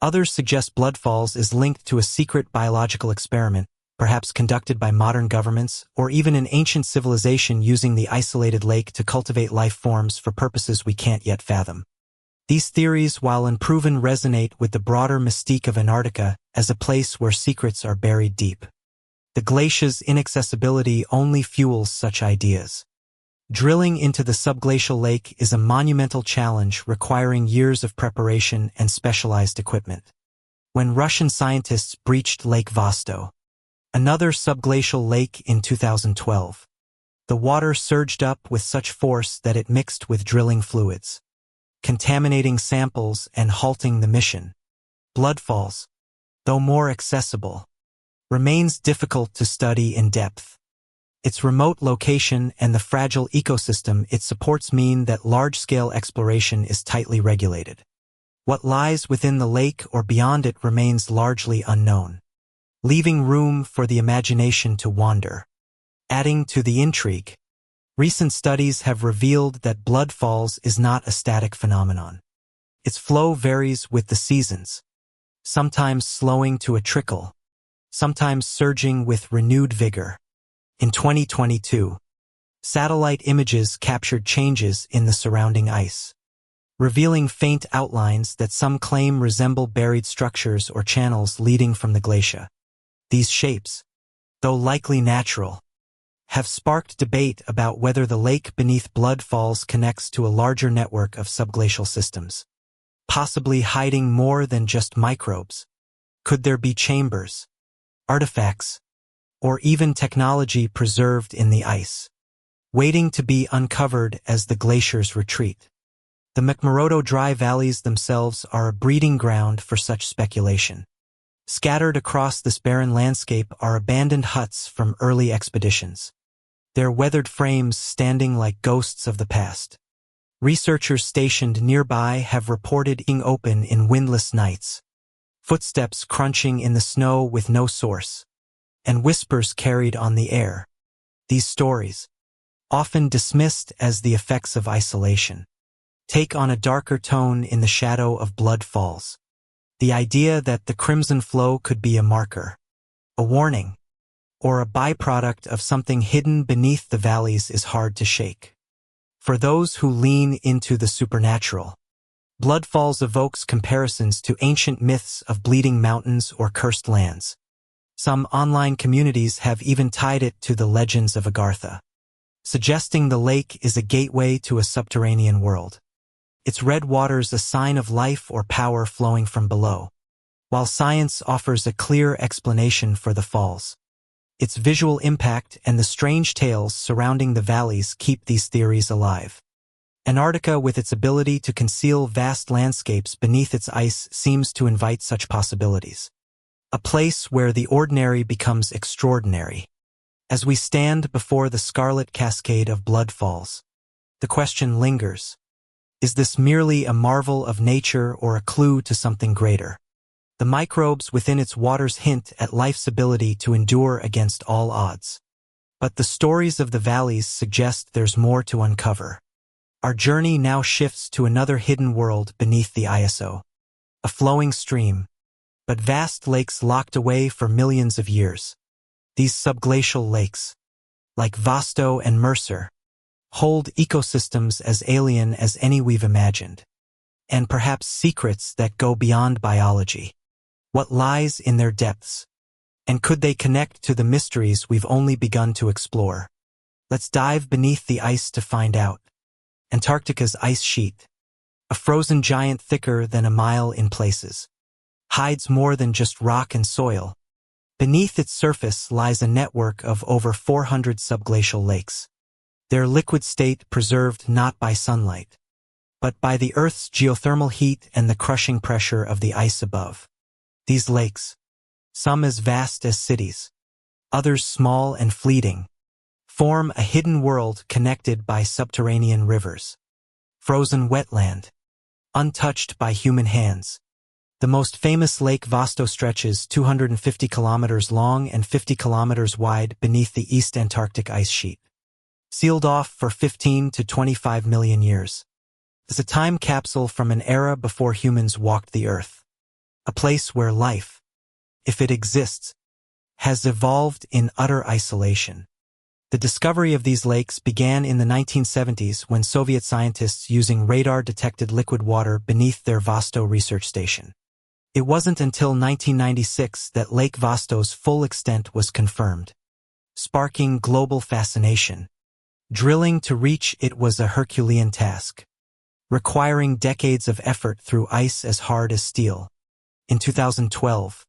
S1: Others suggest bloodfalls is linked to a secret biological experiment, perhaps conducted by modern governments or even an ancient civilization using the isolated lake to cultivate life forms for purposes we can't yet fathom. These theories, while unproven, resonate with the broader mystique of Antarctica as a place where secrets are buried deep. The glacier's inaccessibility only fuels such ideas. Drilling into the subglacial lake is a monumental challenge requiring years of preparation and specialized equipment. When Russian scientists breached Lake Vostok, another subglacial lake, in 2012, the water surged up with such force that it mixed with drilling fluids, contaminating samples and halting the mission. Bloodfalls, though more accessible, remains difficult to study in depth. Its remote location and the fragile ecosystem it supports mean that large-scale exploration is tightly regulated. What lies within the lake or beyond it remains largely unknown, leaving room for the imagination to wander. Adding to the intrigue, recent studies have revealed that bloodfalls is not a static phenomenon. Its flow varies with the seasons, sometimes slowing to a trickle, sometimes surging with renewed vigor. In 2022, satellite images captured changes in the surrounding ice, revealing faint outlines that some claim resemble buried structures or channels leading from the glacier. These shapes, though likely natural, have sparked debate about whether the lake beneath bloodfalls connects to a larger network of subglacial systems, possibly hiding more than just microbes. Could there be chambers, artifacts, or even technology preserved in the ice, waiting to be uncovered as the glaciers retreat? The McMurdo Dry Valleys themselves are a breeding ground for such speculation. Scattered across this barren landscape are abandoned huts from early expeditions, their weathered frames standing like ghosts of the past. Researchers stationed nearby have reported being open in windless nights, footsteps crunching in the snow with no source, and whispers carried on the air. These stories, often dismissed as the effects of isolation, take on a darker tone in the shadow of bloodfalls. The idea that the crimson flow could be a marker, a warning, or a byproduct of something hidden beneath the valleys is hard to shake. For those who lean into the supernatural, bloodfalls evokes comparisons to ancient myths of bleeding mountains or cursed lands. Some online communities have even tied it to the legends of Agartha, suggesting the lake is a gateway to a subterranean world, its red waters a sign of life or power flowing from below. While science offers a clear explanation for the falls, its visual impact and the strange tales surrounding the valleys keep these theories alive. Antarctica, with its ability to conceal vast landscapes beneath its ice, seems to invite such possibilities. A place where the ordinary becomes extraordinary. As we stand before the scarlet cascade of blood falls, the question lingers. Is this merely a marvel of nature or a clue to something greater? The microbes within its waters hint at life's ability to endure against all odds. But the stories of the valleys suggest there's more to uncover. Our journey now shifts to another hidden world beneath the ISO. A flowing stream, but vast lakes locked away for millions of years. These subglacial lakes, like Vasto and Mercer, hold ecosystems as alien as any we've imagined, and perhaps secrets that go beyond biology. What lies in their depths? And could they connect to the mysteries we've only begun to explore? Let's dive beneath the ice to find out. Antarctica's ice sheet, a frozen giant thicker than a mile in places, hides more than just rock and soil. Beneath its surface lies a network of over 400 subglacial lakes, their liquid state preserved not by sunlight, but by the Earth's geothermal heat and the crushing pressure of the ice above. These lakes, some as vast as cities, others small and fleeting, form a hidden world connected by subterranean rivers. Frozen wetland, untouched by human hands. The most famous Lake Vasto stretches 250 kilometers long and 50 kilometers wide beneath the East Antarctic ice sheet. Sealed off for 15 to 25 million years. It's a time capsule from an era before humans walked the Earth. A place where life, if it exists, has evolved in utter isolation. The discovery of these lakes began in the 1970s when Soviet scientists using radar-detected liquid water beneath their Vasto research station. It wasn't until 1996 that Lake Vasto's full extent was confirmed, sparking global fascination. Drilling to reach it was a Herculean task, requiring decades of effort through ice as hard as steel. In 2012,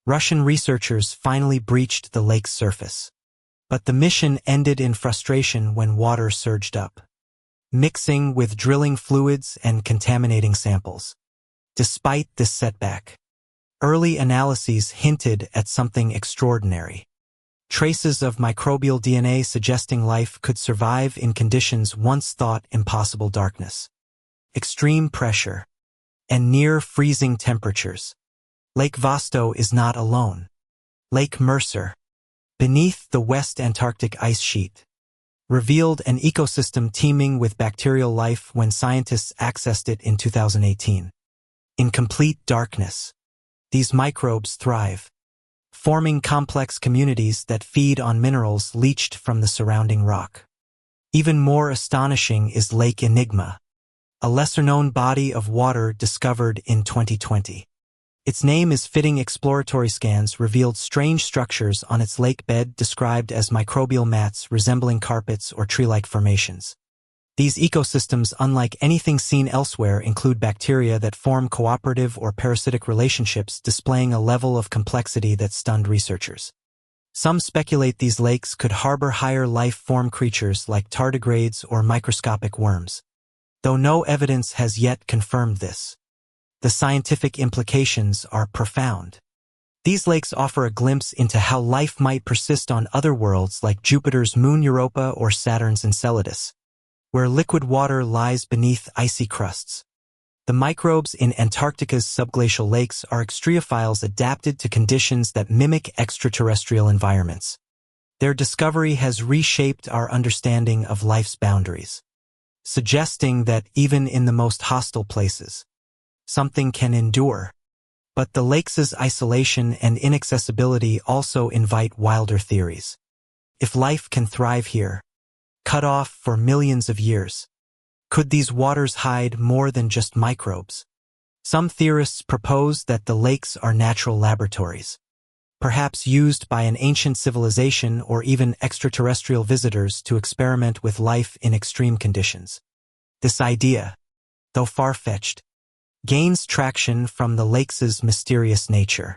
S1: Russian researchers finally breached the lake's surface. But the mission ended in frustration when water surged up, mixing with drilling fluids and contaminating samples. Despite this setback, early analyses hinted at something extraordinary. Traces of microbial DNA suggesting life could survive in conditions once thought impossible: darkness, extreme pressure, and near-freezing temperatures. Lake Vasto is not alone. Lake Mercer, beneath the West Antarctic ice sheet, revealed an ecosystem teeming with bacterial life when scientists accessed it in 2018. In complete darkness, these microbes thrive, forming complex communities that feed on minerals leached from the surrounding rock. Even more astonishing is Lake Enigma, a lesser-known body of water discovered in 2020. Its name is fitting. Exploratory scans revealed strange structures on its lake bed described as microbial mats resembling carpets or tree-like formations. These ecosystems, unlike anything seen elsewhere, include bacteria that form cooperative or parasitic relationships, displaying a level of complexity that stunned researchers. Some speculate these lakes could harbor higher life-form creatures like tardigrades or microscopic worms, though no evidence has yet confirmed this. The scientific implications are profound. These lakes offer a glimpse into how life might persist on other worlds like Jupiter's moon Europa or Saturn's Enceladus, where liquid water lies beneath icy crusts. The microbes in Antarctica's subglacial lakes are extreophiles adapted to conditions that mimic extraterrestrial environments. Their discovery has reshaped our understanding of life's boundaries, suggesting that even in the most hostile places, something can endure. But the lakes' isolation and inaccessibility also invite wilder theories. If life can thrive here, cut off for millions of years, could these waters hide more than just microbes? Some theorists propose that the lakes are natural laboratories, perhaps used by an ancient civilization or even extraterrestrial visitors to experiment with life in extreme conditions. This idea, though far-fetched, gains traction from the lakes' mysterious nature.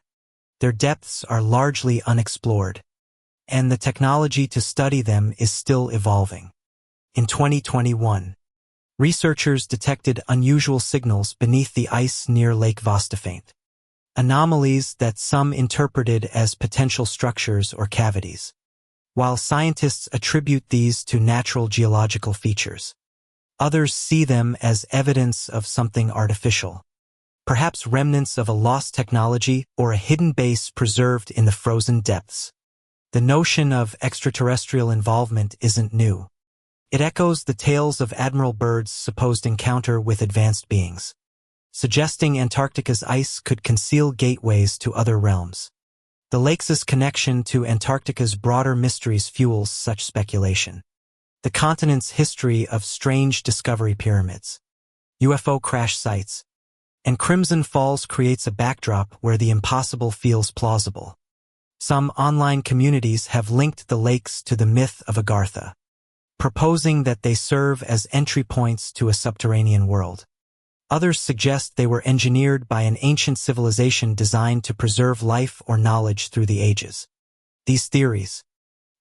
S1: Their depths are largely unexplored, and the technology to study them is still evolving. In 2021, researchers detected unusual signals beneath the ice near Lake Vostafint, anomalies that some interpreted as potential structures or cavities, while scientists attribute these to natural geological features. Others see them as evidence of something artificial, perhaps remnants of a lost technology or a hidden base preserved in the frozen depths. The notion of extraterrestrial involvement isn't new. It echoes the tales of Admiral Byrd's supposed encounter with advanced beings, suggesting Antarctica's ice could conceal gateways to other realms. The lake's connection to Antarctica's broader mysteries fuels such speculation. The continent's history of strange discovery pyramids, UFO crash sites, and Crimson Falls creates a backdrop where the impossible feels plausible. Some online communities have linked the lakes to the myth of Agartha, proposing that they serve as entry points to a subterranean world. Others suggest they were engineered by an ancient civilization designed to preserve life or knowledge through the ages. These theories,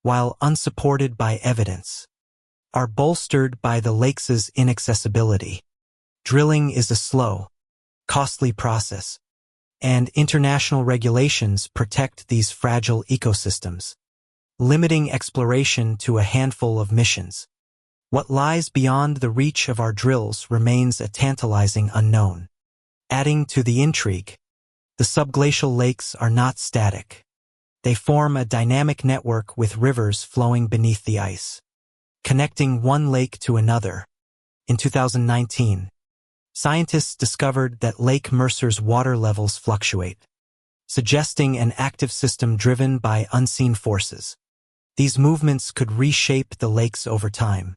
S1: while unsupported by evidence, are bolstered by the lake's inaccessibility. Drilling is a slow, costly process, and international regulations protect these fragile ecosystems, limiting exploration to a handful of missions. What lies beyond the reach of our drills remains a tantalizing unknown. Adding to the intrigue, the subglacial lakes are not static. They form a dynamic network with rivers flowing beneath the ice, connecting one lake to another. In 2019, scientists discovered that Lake Mercer's water levels fluctuate, suggesting an active system driven by unseen forces. These movements could reshape the lakes over time,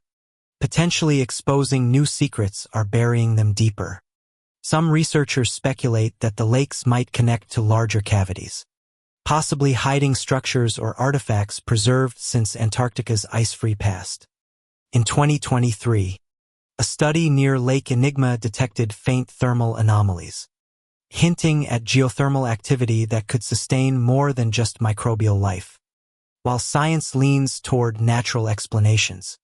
S1: potentially exposing new secrets or burying them deeper. Some researchers speculate that the lakes might connect to larger cavities, possibly hiding structures or artifacts preserved since Antarctica's ice-free past. In 2023, a study near Lake Enigma detected faint thermal anomalies, hinting at geothermal activity that could sustain more than just microbial life. While science leans toward natural explanations,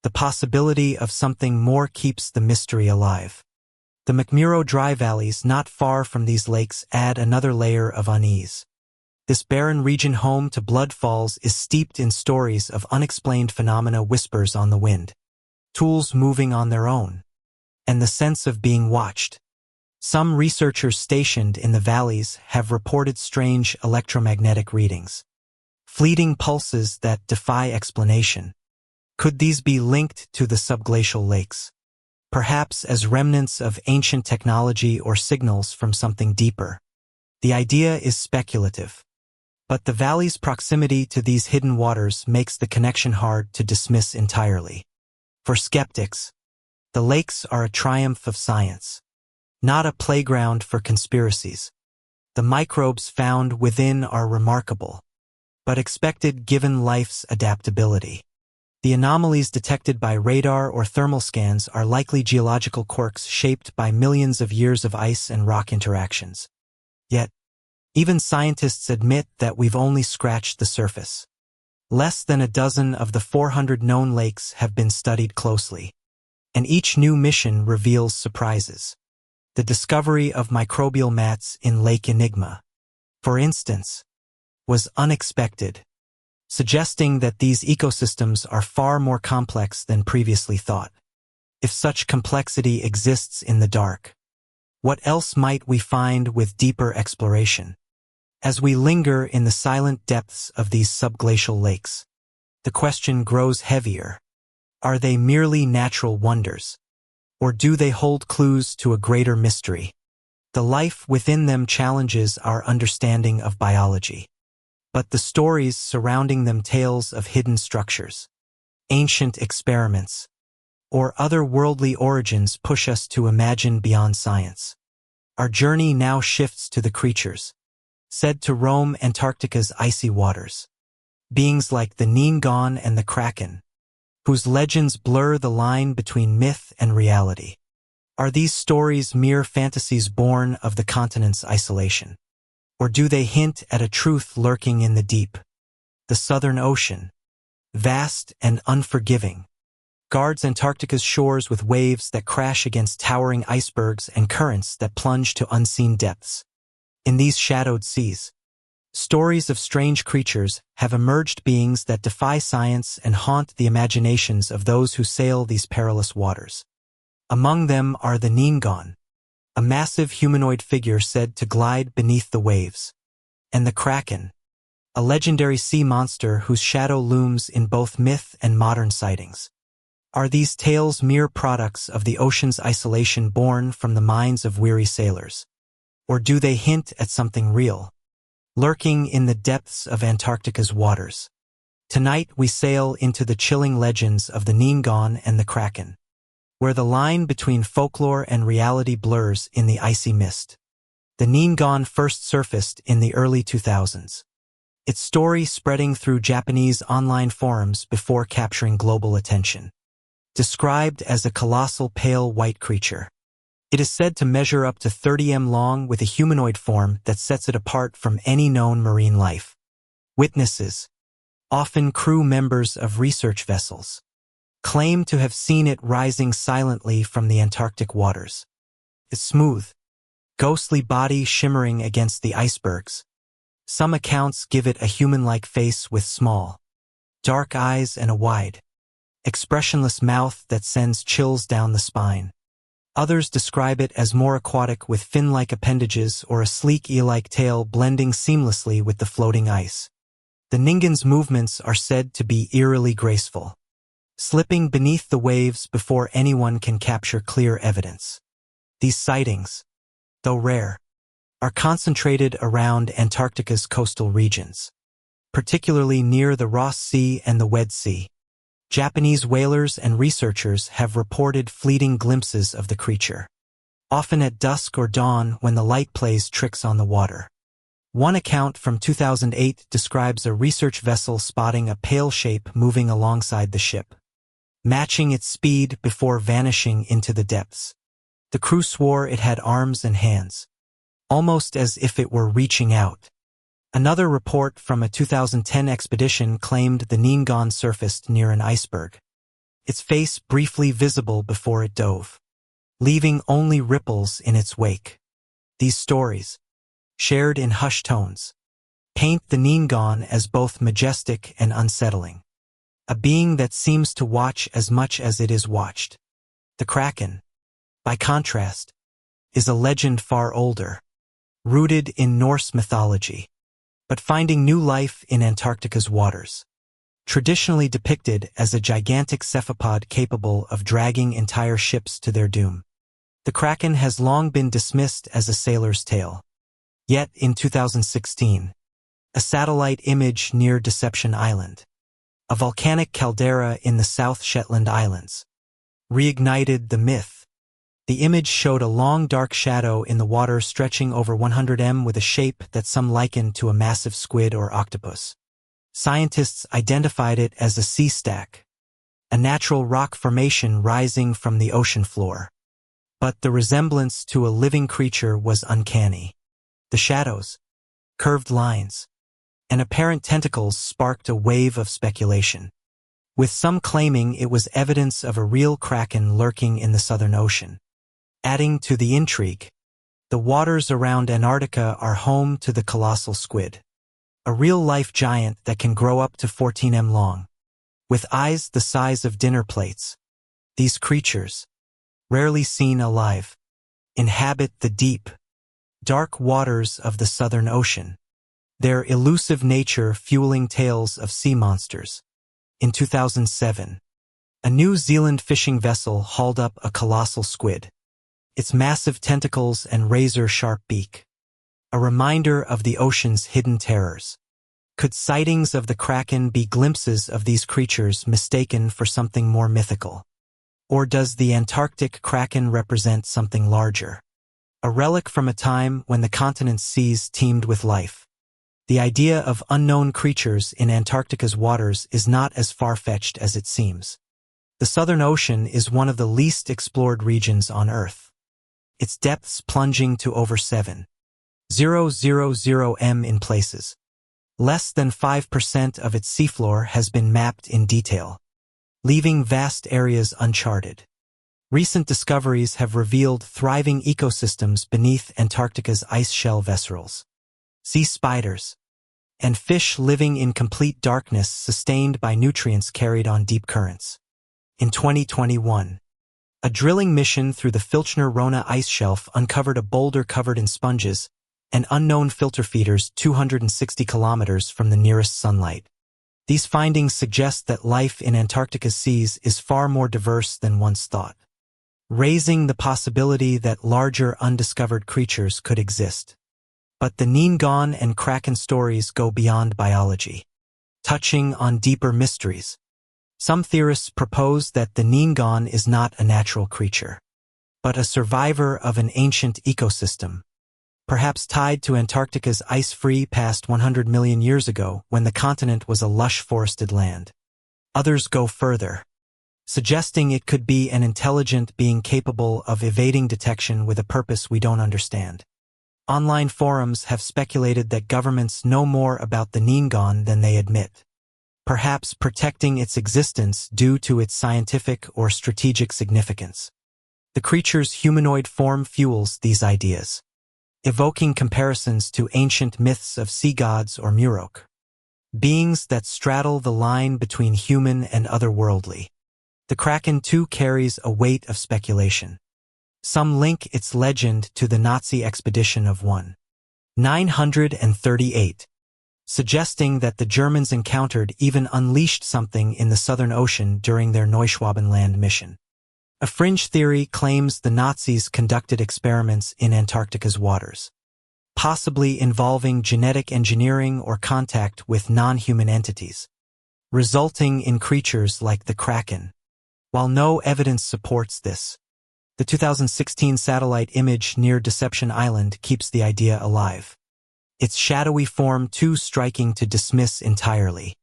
S1: the possibility of something more keeps the mystery alive. The McMurdo Dry valleys not far from these lakes add another layer of unease. This barren region home to blood falls is steeped in stories of unexplained phenomena, whispers on the wind, tools moving on their own, and the sense of being watched. Some researchers stationed in the valleys have reported strange electromagnetic readings, fleeting pulses that defy explanation. Could these be linked to the subglacial lakes, perhaps as remnants of ancient technology or signals from something deeper? The idea is speculative, but the valley's proximity to these hidden waters makes the connection hard to dismiss entirely. For skeptics, the lakes are a triumph of science, not a playground for conspiracies. The microbes found within are remarkable, but expected given life's adaptability. The anomalies detected by radar or thermal scans are likely geological quirks shaped by millions of years of ice and rock interactions. Yet, even scientists admit that we've only scratched the surface. Less than a dozen of the 400 known lakes have been studied closely, and each new mission reveals surprises. The discovery of microbial mats in Lake Enigma, for instance, was unexpected, suggesting that these ecosystems are far more complex than previously thought. If such complexity exists in the dark, what else might we find with deeper exploration? As we linger in the silent depths of these subglacial lakes, the question grows heavier. Are they merely natural wonders, or do they hold clues to a greater mystery? The life within them challenges our understanding of biology, but the stories surrounding them tales of hidden structures, ancient experiments, or otherworldly origins push us to imagine beyond science. Our journey now shifts to the creatures, said to roam Antarctica's icy waters. Beings like the Neangon and the Kraken, whose legends blur the line between myth and reality. Are these stories mere fantasies born of the continent's isolation? Or do they hint at a truth lurking in the deep? The Southern Ocean, vast and unforgiving, guards Antarctica's shores with waves that crash against towering icebergs and currents that plunge to unseen depths. In these shadowed seas, stories of strange creatures have emerged, beings that defy science and haunt the imaginations of those who sail these perilous waters. Among them are the Ningon, a massive humanoid figure said to glide beneath the waves, and the Kraken, a legendary sea monster whose shadow looms in both myth and modern sightings. Are these tales mere products of the ocean's isolation born from the minds of weary sailors? Or do they hint at something real, lurking in the depths of Antarctica's waters? Tonight we sail into the chilling legends of the Ningon and the Kraken, where the line between folklore and reality blurs in the icy mist. The Ningon first surfaced in the early 2000s, its story spreading through Japanese online forums before capturing global attention. Described as a colossal pale white creature, it is said to measure up to 30 m long with a humanoid form that sets it apart from any known marine life. Witnesses, often crew members of research vessels, claim to have seen it rising silently from the Antarctic waters, its smooth, ghostly body shimmering against the icebergs. Some accounts give it a human-like face with small, dark eyes and a wide, expressionless mouth that sends chills down the spine. Others describe it as more aquatic, with fin-like appendages or a sleek eel-like tail blending seamlessly with the floating ice. The Ningon's movements are said to be eerily graceful, slipping beneath the waves before anyone can capture clear evidence. These sightings, though rare, are concentrated around Antarctica's coastal regions, particularly near the Ross Sea and the Weddell Sea. Japanese whalers and researchers have reported fleeting glimpses of the creature, often at dusk or dawn when the light plays tricks on the water. One account from 2008 describes a research vessel spotting a pale shape moving alongside the ship, matching its speed before vanishing into the depths. The crew swore it had arms and hands, almost as if it were reaching out. Another report from a 2010 expedition claimed the Ningon surfaced near an iceberg, its face briefly visible before it dove, leaving only ripples in its wake. These stories, shared in hushed tones, paint the Ningon as both majestic and unsettling, a being that seems to watch as much as it is watched. The Kraken, by contrast, is a legend far older, rooted in Norse mythology, but finding new life in Antarctica's waters. Traditionally depicted as a gigantic cephalopod capable of dragging entire ships to their doom, the Kraken has long been dismissed as a sailor's tale. Yet, in 2016, a satellite image near Deception Island, a volcanic caldera in the South Shetland Islands, reignited the myth. The image showed a long dark shadow in the water stretching over 100 m with a shape that some likened to a massive squid or octopus. Scientists identified it as a sea stack, a natural rock formation rising from the ocean floor. But the resemblance to a living creature was uncanny. The shadows, curved lines, and apparent tentacles sparked a wave of speculation, with some claiming it was evidence of a real kraken lurking in the Southern Ocean. Adding to the intrigue, the waters around Antarctica are home to the colossal squid, a real-life giant that can grow up to 14 m long, with eyes the size of dinner plates. These creatures, rarely seen alive, inhabit the deep, dark waters of the Southern Ocean, their elusive nature fueling tales of sea monsters. In 2007, a New Zealand fishing vessel hauled up a colossal squid, its massive tentacles and razor-sharp beak, a reminder of the ocean's hidden terrors. Could sightings of the Kraken be glimpses of these creatures mistaken for something more mythical? Or does the Antarctic Kraken represent something larger, a relic from a time when the continent's seas teemed with life? The idea of unknown creatures in Antarctica's waters is not as far-fetched as it seems. The Southern Ocean is one of the least explored regions on Earth, its depths plunging to over 7,000 m in places. Less than 5% of its seafloor has been mapped in detail. leaving vast areas uncharted. Recent discoveries have revealed thriving ecosystems beneath Antarctica's ice shell viscerals. Sea spiders and fish living in complete darkness sustained by nutrients carried on deep currents. In 2021, a drilling mission through the Filchner-Rona ice shelf uncovered a boulder covered in sponges and unknown filter feeders 260 kilometers from the nearest sunlight. These findings suggest that life in Antarctica's seas is far more diverse than once thought, raising the possibility that larger undiscovered creatures could exist. But the Neon and Kraken stories go beyond biology, touching on deeper mysteries. Some theorists propose that the Neon is not a natural creature, but a survivor of an ancient ecosystem, perhaps tied to Antarctica's ice-free past 100 million years ago when the continent was a lush forested land. Others go further, suggesting it could be an intelligent being capable of evading detection with a purpose we don't understand. Online forums have speculated that governments know more about the Neon than they admit, perhaps protecting its existence due to its scientific or strategic significance. The creature's humanoid form fuels these ideas, evoking comparisons to ancient myths of sea gods or Murok, beings that straddle the line between human and otherworldly. The Kraken too carries a weight of speculation. Some link its legend to the Nazi expedition of 1938, suggesting that the Germans encountered even unleashed something in the Southern Ocean during their Neuschwabenland mission. A fringe theory claims the Nazis conducted experiments in Antarctica's waters, possibly involving genetic engineering or contact with non-human entities, resulting in creatures like the Kraken. While no evidence supports this, the 2016 satellite image near Deception Island keeps the idea alive, its shadowy form too striking to dismiss entirely.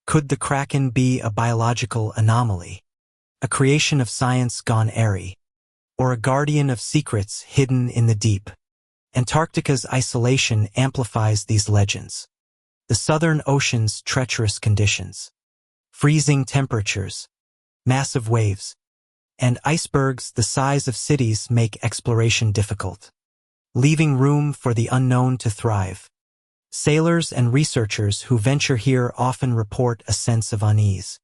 S1: Could the Kraken be a biological anomaly, a creation of science gone airy, or a guardian of secrets hidden in the deep? Antarctica's isolation amplifies these legends. The Southern Ocean's treacherous conditions, freezing temperatures, massive waves, and icebergs the size of cities make exploration difficult, leaving room for the unknown to thrive. Sailors and researchers who venture here often report a sense of unease,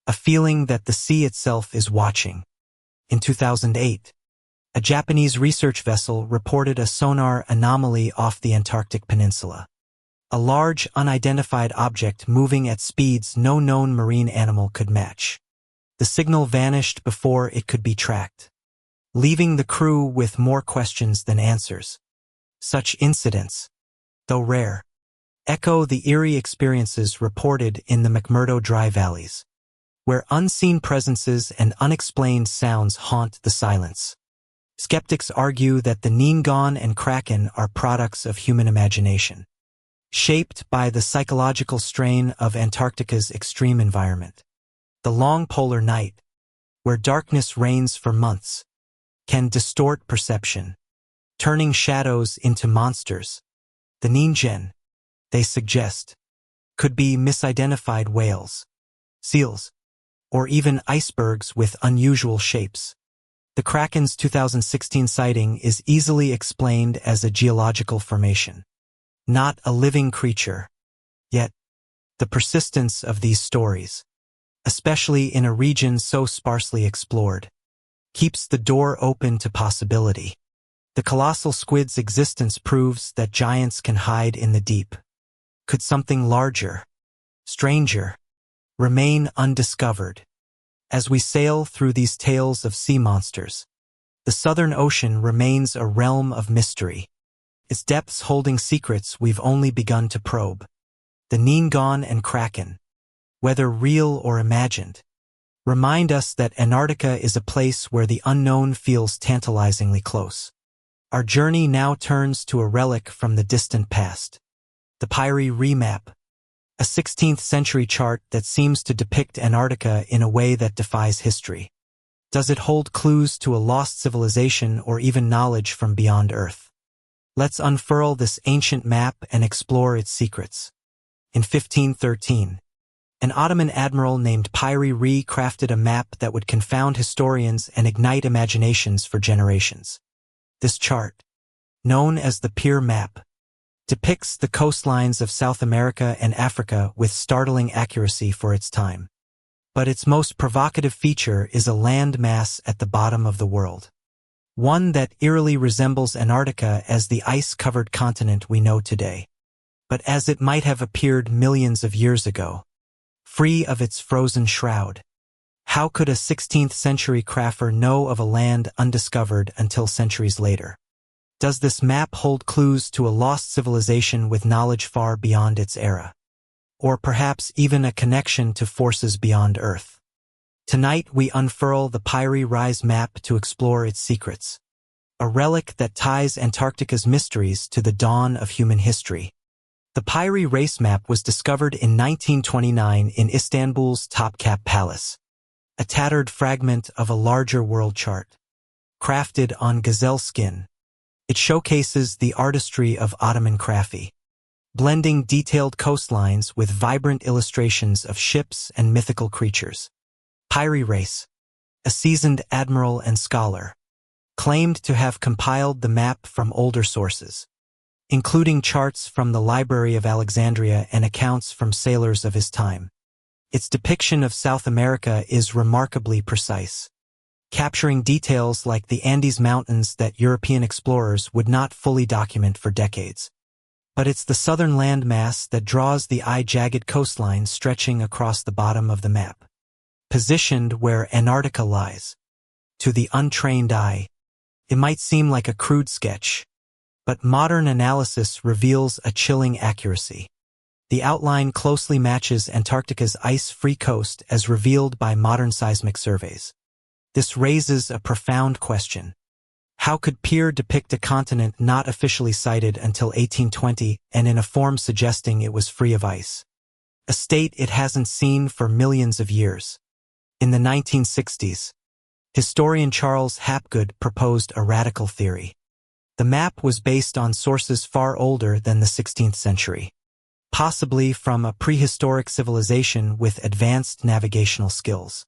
S1: a feeling that the sea itself is watching. In 2008, a Japanese research vessel reported a sonar anomaly off the Antarctic peninsula, a large unidentified object moving at speeds no known marine animal could match. The signal vanished before it could be tracked, leaving the crew with more questions than answers. Such incidents, though rare, echo the eerie experiences reported in the McMurdo Dry Valleys, where unseen presences and unexplained sounds haunt the silence. Skeptics argue that the Neon and Kraken are products of human imagination, shaped by the psychological strain of Antarctica's extreme environment. The long polar night, where darkness reigns for months, can distort perception, turning shadows into monsters. The Neon, they suggest, could be misidentified whales, seals, or even icebergs with unusual shapes. The Kraken's 2016 sighting is easily explained as a geological formation, not a living creature. Yet, the persistence of these stories, especially in a region so sparsely explored, keeps the door open to possibility. The colossal squid's existence proves that giants can hide in the deep. Could something larger, stranger, remain undiscovered? As we sail through these tales of sea monsters, the Southern Ocean remains a realm of mystery, its depths holding secrets we've only begun to probe. The Neon and Kraken, whether real or imagined, remind us that Antarctica is a place where the unknown feels tantalizingly close. Our journey now turns to a relic from the distant past, the Pyre remap, a 16th century chart that seems to depict Antarctica in a way that defies history. Does it hold clues to a lost civilization or even knowledge from beyond Earth? Let's unfurl this ancient map and explore its secrets. In 1513, An Ottoman admiral named Piri Reis crafted a map that would confound historians and ignite imaginations for generations. This chart, known as the Pir map, depicts the coastlines of South America and Africa with startling accuracy for its time. But its most provocative feature is a land mass at the bottom of the world. One that eerily resembles Antarctica as the ice-covered continent we know today, but as it might have appeared millions of years ago, free of its frozen shroud. How could a 16th-century crafter know of a land undiscovered until centuries later? Does this map hold clues to a lost civilization with knowledge far beyond its era? Or perhaps even a connection to forces beyond Earth? Tonight we unfurl the Piri Reis map to explore its secrets, a relic that ties Antarctica's mysteries to the dawn of human history. The Piri Reis map was discovered in 1929 in Istanbul's Topkapı Palace, a tattered fragment of a larger world chart. Crafted on gazelle skin, it showcases the artistry of Ottoman craftsmanship, blending detailed coastlines with vibrant illustrations of ships and mythical creatures. Piri Reis, a seasoned admiral and scholar, claimed to have compiled the map from older sources, including charts from the Library of Alexandria and accounts from sailors of his time. Its depiction of South America is remarkably precise, capturing details like the Andes Mountains that European explorers would not fully document for decades. But it's the southern landmass that draws the eye, jagged coastline stretching across the bottom of the map, positioned where Antarctica lies. To the untrained eye, it might seem like a crude sketch, but modern analysis reveals a chilling accuracy. The outline closely matches Antarctica's ice-free coast as revealed by modern seismic surveys. This raises a profound question. How could Pir depict a continent not officially sighted until 1820 and in a form suggesting it was free of ice? A state it hasn't seen for millions of years. In the 1960s, historian Charles Hapgood proposed a radical theory. The map was based on sources far older than the 16th century, possibly from a prehistoric civilization with advanced navigational skills.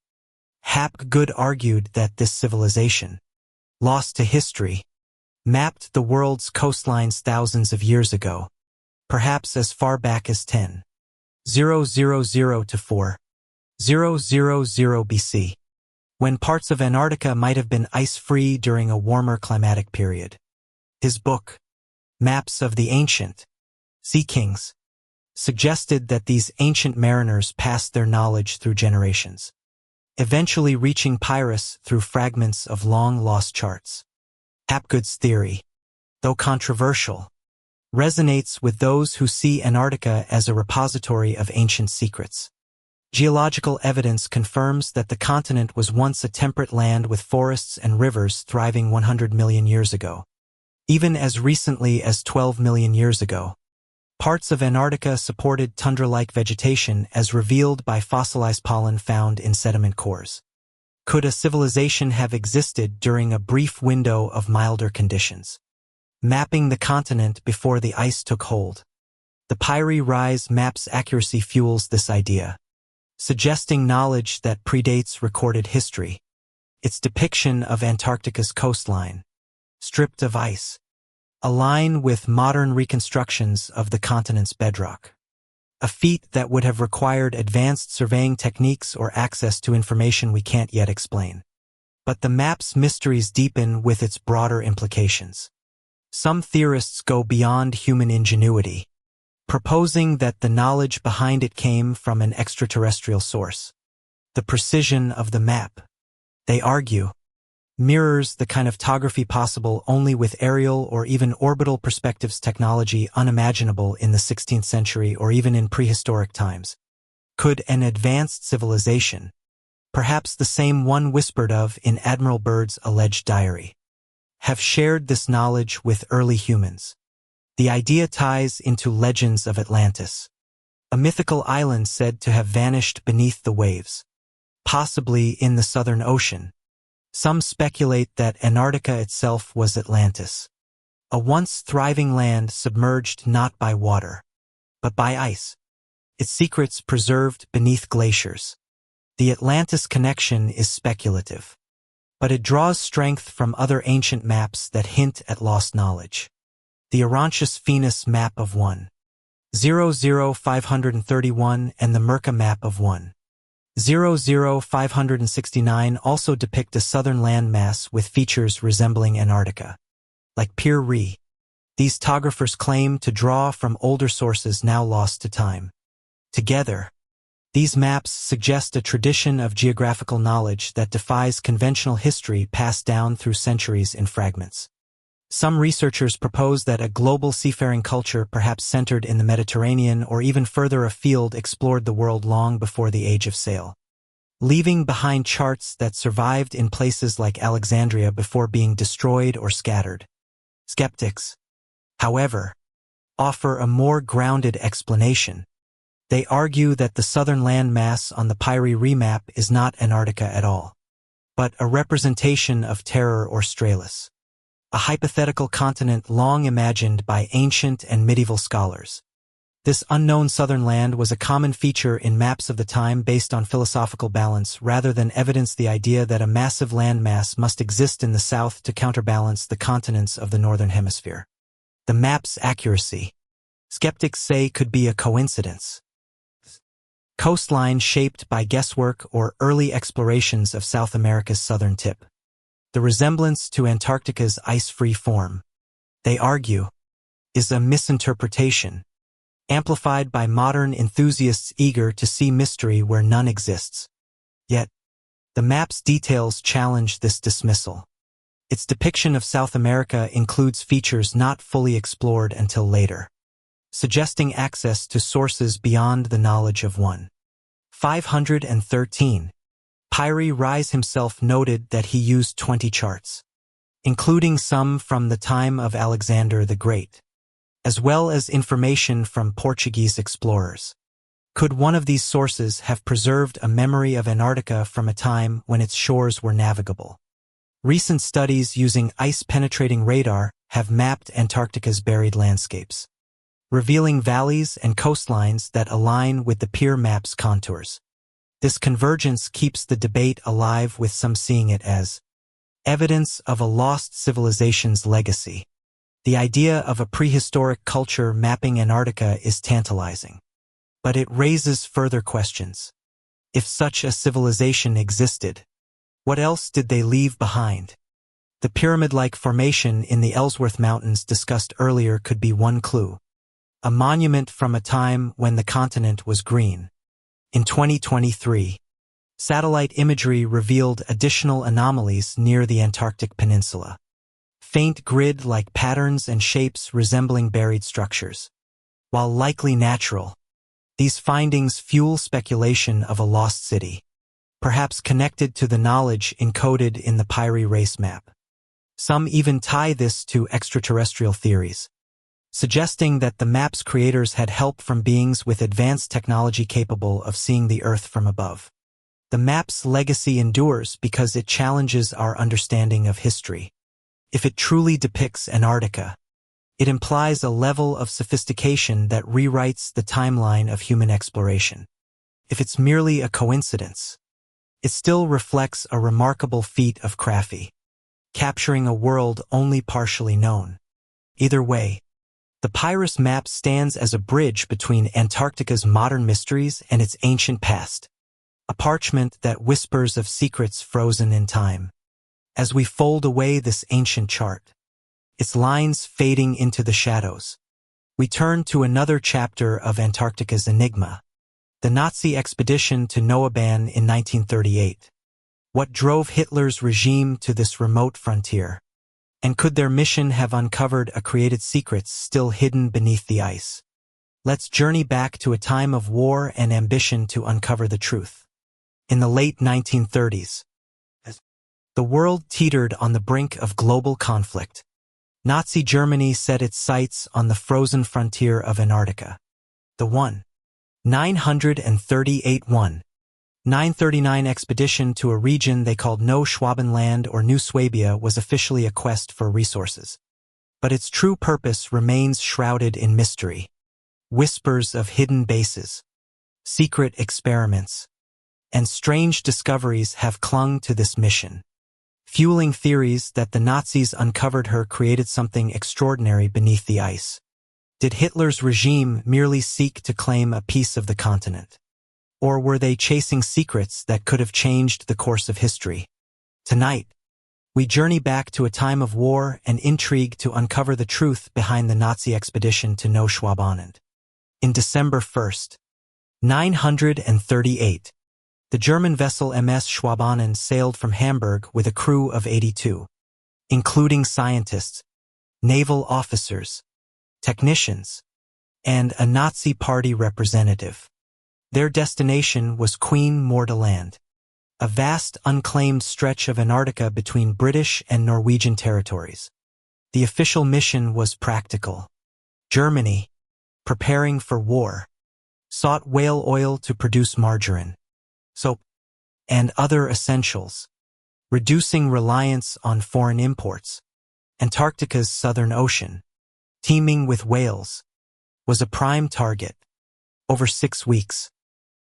S1: Hapgood argued that this civilization, lost to history, mapped the world's coastlines thousands of years ago, perhaps as far back as 10,000 to 4,000 BC, when parts of Antarctica might have been ice-free during a warmer climatic period. His book, Maps of the Ancient Sea Kings, suggested that these ancient mariners passed their knowledge through generations, eventually reaching Pyrrhus through fragments of long-lost charts. Hapgood's theory, though controversial, resonates with those who see Antarctica as a repository of ancient secrets. Geological evidence confirms that the continent was once a temperate land with forests and rivers thriving 100 million years ago. Even as recently as 12 million years ago, parts of Antarctica supported tundra-like vegetation as revealed by fossilized pollen found in sediment cores. Could a civilization have existed during a brief window of milder conditions, mapping the continent before the ice took hold? The Piri Reis map's accuracy fuels this idea, suggesting knowledge that predates recorded history. Its depiction of Antarctica's coastline, stripped of ice, align with modern reconstructions of the continent's bedrock, a feat that would have required advanced surveying techniques or access to information we can't yet explain. But the map's mysteries deepen with its broader implications. Some theorists go beyond human ingenuity, proposing that the knowledge behind it came from an extraterrestrial source. The precision of the map, they argue, mirrors the kind of topography possible only with aerial or even orbital perspectives, technology unimaginable in the 16th century or even in prehistoric times. Could an advanced civilization, perhaps the same one whispered of in Admiral Byrd's alleged diary, have shared this knowledge with early humans? The idea ties into legends of Atlantis, a mythical island said to have vanished beneath the waves, possibly in the Southern Ocean. Some speculate that Antarctica itself was Atlantis, a once thriving land submerged not by water, but by ice. its secrets preserved beneath glaciers. The Atlantis connection is speculative, but it draws strength from other ancient maps that hint at lost knowledge. The Orontius Venus map of 1,00531 and the Merca map of 1,00569 also depict a southern landmass with features resembling Antarctica. Like Pierre Rey, these topographers claim to draw from older sources now lost to time. Together, these maps suggest a tradition of geographical knowledge that defies conventional history passed down through centuries in fragments. Some researchers propose that a global seafaring culture, perhaps centered in the Mediterranean or even further afield, explored the world long before the age of sail, leaving behind charts that survived in places like Alexandria before being destroyed or scattered. Skeptics, however, offer a more grounded explanation. They argue that the southern landmass on the Pierre Rey map is not Antarctica at all, but a representation of Terror Australis, a hypothetical continent long imagined by ancient and medieval scholars. This unknown southern land was a common feature in maps of the time based on philosophical balance rather than evidence the idea that a massive landmass must exist in the south to counterbalance the continents of the northern hemisphere. The map's accuracy, skeptics say, could be a coincidence. Coastline shaped by guesswork or early explorations of South America's southern tip. The resemblance to Antarctica's ice-free form, they argue, is a misinterpretation, amplified by modern enthusiasts eager to see mystery where none exists. Yet, the map's details challenge this dismissal. Its depiction of South America includes features not fully explored until later, suggesting access to sources beyond the knowledge of 513. Pierre Rey himself noted that he used 20 charts, including some from the time of Alexander the Great, as well as information from Portuguese explorers. Could one of these sources have preserved a memory of Antarctica from a time when its shores were navigable? Recent studies using ice-penetrating radar have mapped Antarctica's buried landscapes, revealing valleys and coastlines that align with the Pierre map's contours. This convergence keeps the debate alive, with some seeing it as evidence of a lost civilization's legacy. The idea of a prehistoric culture mapping Antarctica is tantalizing, but it raises further questions. If such a civilization existed, what else did they leave behind? The pyramid-like formation in the Ellsworth Mountains discussed earlier could be one clue, a monument from a time when the continent was green. In 2023, satellite imagery revealed additional anomalies near the Antarctic peninsula. Faint grid-like patterns and shapes resembling buried structures. While likely natural, these findings fuel speculation of a lost city, perhaps connected to the knowledge encoded in the Pierre Rey map. Some even tie this to extraterrestrial theories, suggesting that the map's creators had help from beings with advanced technology capable of seeing the Earth from above. The map's legacy endures because it challenges our understanding of history. If it truly depicts Antarctica, it implies a level of sophistication that rewrites the timeline of human exploration. If it's merely a coincidence, it still reflects a remarkable feat of crafty, capturing a world only partially known. Either way, the Pierre map stands as a bridge between Antarctica's modern mysteries and its ancient past, a parchment that whispers of secrets frozen in time. As we fold away this ancient chart, its lines fading into the shadows, we turn to another chapter of Antarctica's enigma, the Nazi expedition to Noaban in 1938. What drove Hitler's regime to this remote frontier? And could their mission have uncovered a created secrets still hidden beneath the ice? Let's journey back to a time of war and ambition to uncover the truth. In the late 1930s, the world teetered on the brink of global conflict. Nazi Germany set its sights on the frozen frontier of Antarctica. The 939 expedition to a region they called No Schwabenland or New Swabia was officially a quest for resources. But its true purpose remains shrouded in mystery. Whispers of hidden bases, secret experiments, and strange discoveries have clung to this mission, fueling theories that the Nazis uncovered her created something extraordinary beneath the ice. Did Hitler's regime merely seek to claim a piece of the continent? Or were they chasing secrets that could have changed the course of history? Tonight, we journey back to a time of war and intrigue to uncover the truth behind the Nazi expedition to Neuschwabenland. In December 1st, 938, the German vessel MS Schwabanen sailed from Hamburg with a crew of 82, including scientists, naval officers, technicians, and a Nazi party representative. Their destination was Queen Maud Land, a vast unclaimed stretch of Antarctica between British and Norwegian territories. The official mission was practical. Germany, preparing for war, sought whale oil to produce margarine, soap, and other essentials, reducing reliance on foreign imports. Antarctica's southern ocean, teeming with whales, was a prime target. Over 6 weeks,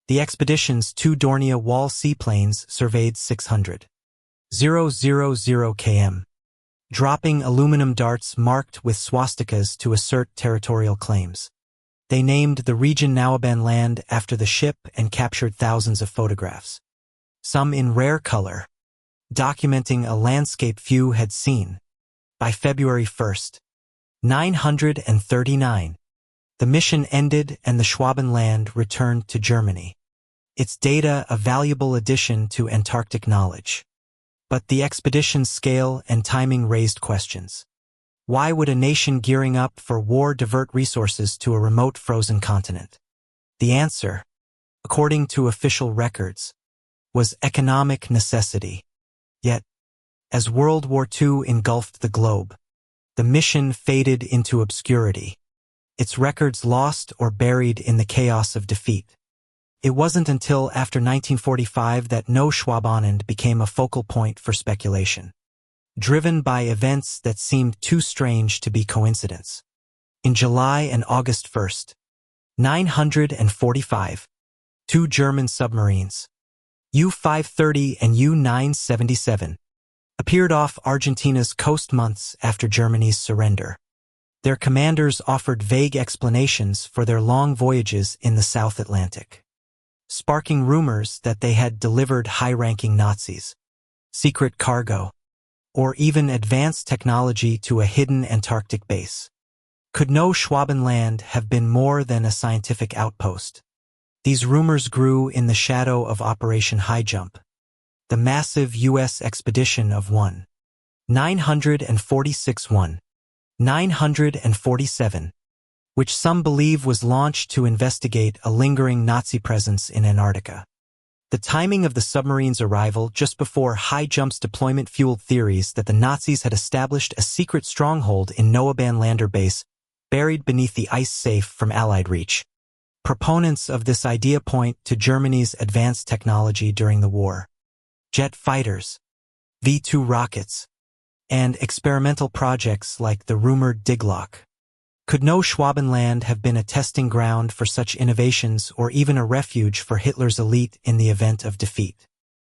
S1: the expedition's 2 Dornier Wall seaplanes surveyed 600,000 km, dropping aluminum darts marked with swastikas to assert territorial claims. They named the region Neuschwabenland Land after the ship and captured thousands of photographs, some in rare color, documenting a landscape few had seen. By February 1st, 939, the mission ended and the Schwabenland returned to Germany, its data a valuable addition to Antarctic knowledge. But the expedition's scale and timing raised questions. Why would a nation gearing up for war divert resources to a remote frozen continent? The answer, according to official records, was economic necessity. Yet, as World War II engulfed the globe, the mission faded into obscurity, its records lost or buried in the chaos of defeat. It wasn't until after 1945 that Neuschwabenland became a focal point for speculation, driven by events that seemed too strange to be coincidence. In July and August 1st, 945, 2 German submarines, U-530 and U-977, appeared off Argentina's coast months after Germany's surrender. Their commanders offered vague explanations for their long voyages in the South Atlantic, sparking rumors that they had delivered high-ranking Nazis, secret cargo, or even advanced technology to a hidden Antarctic base. Could Neuschwabenland have been more than a scientific outpost? These rumors grew in the shadow of Operation High Jump, the massive U.S. expedition of 946-947, which some believe was launched to investigate a lingering Nazi presence in Antarctica. The timing of the submarine's arrival just before High Jump's deployment fueled theories that the Nazis had established a secret stronghold in Neuschwabenland lander base buried beneath the ice safe from Allied reach. Proponents of this idea point to Germany's advanced technology during the war. Jet fighters, V-2 rockets, and experimental projects like the rumored Diglock. Could Neuschwabenland have been a testing ground for such innovations or even a refuge for Hitler's elite in the event of defeat?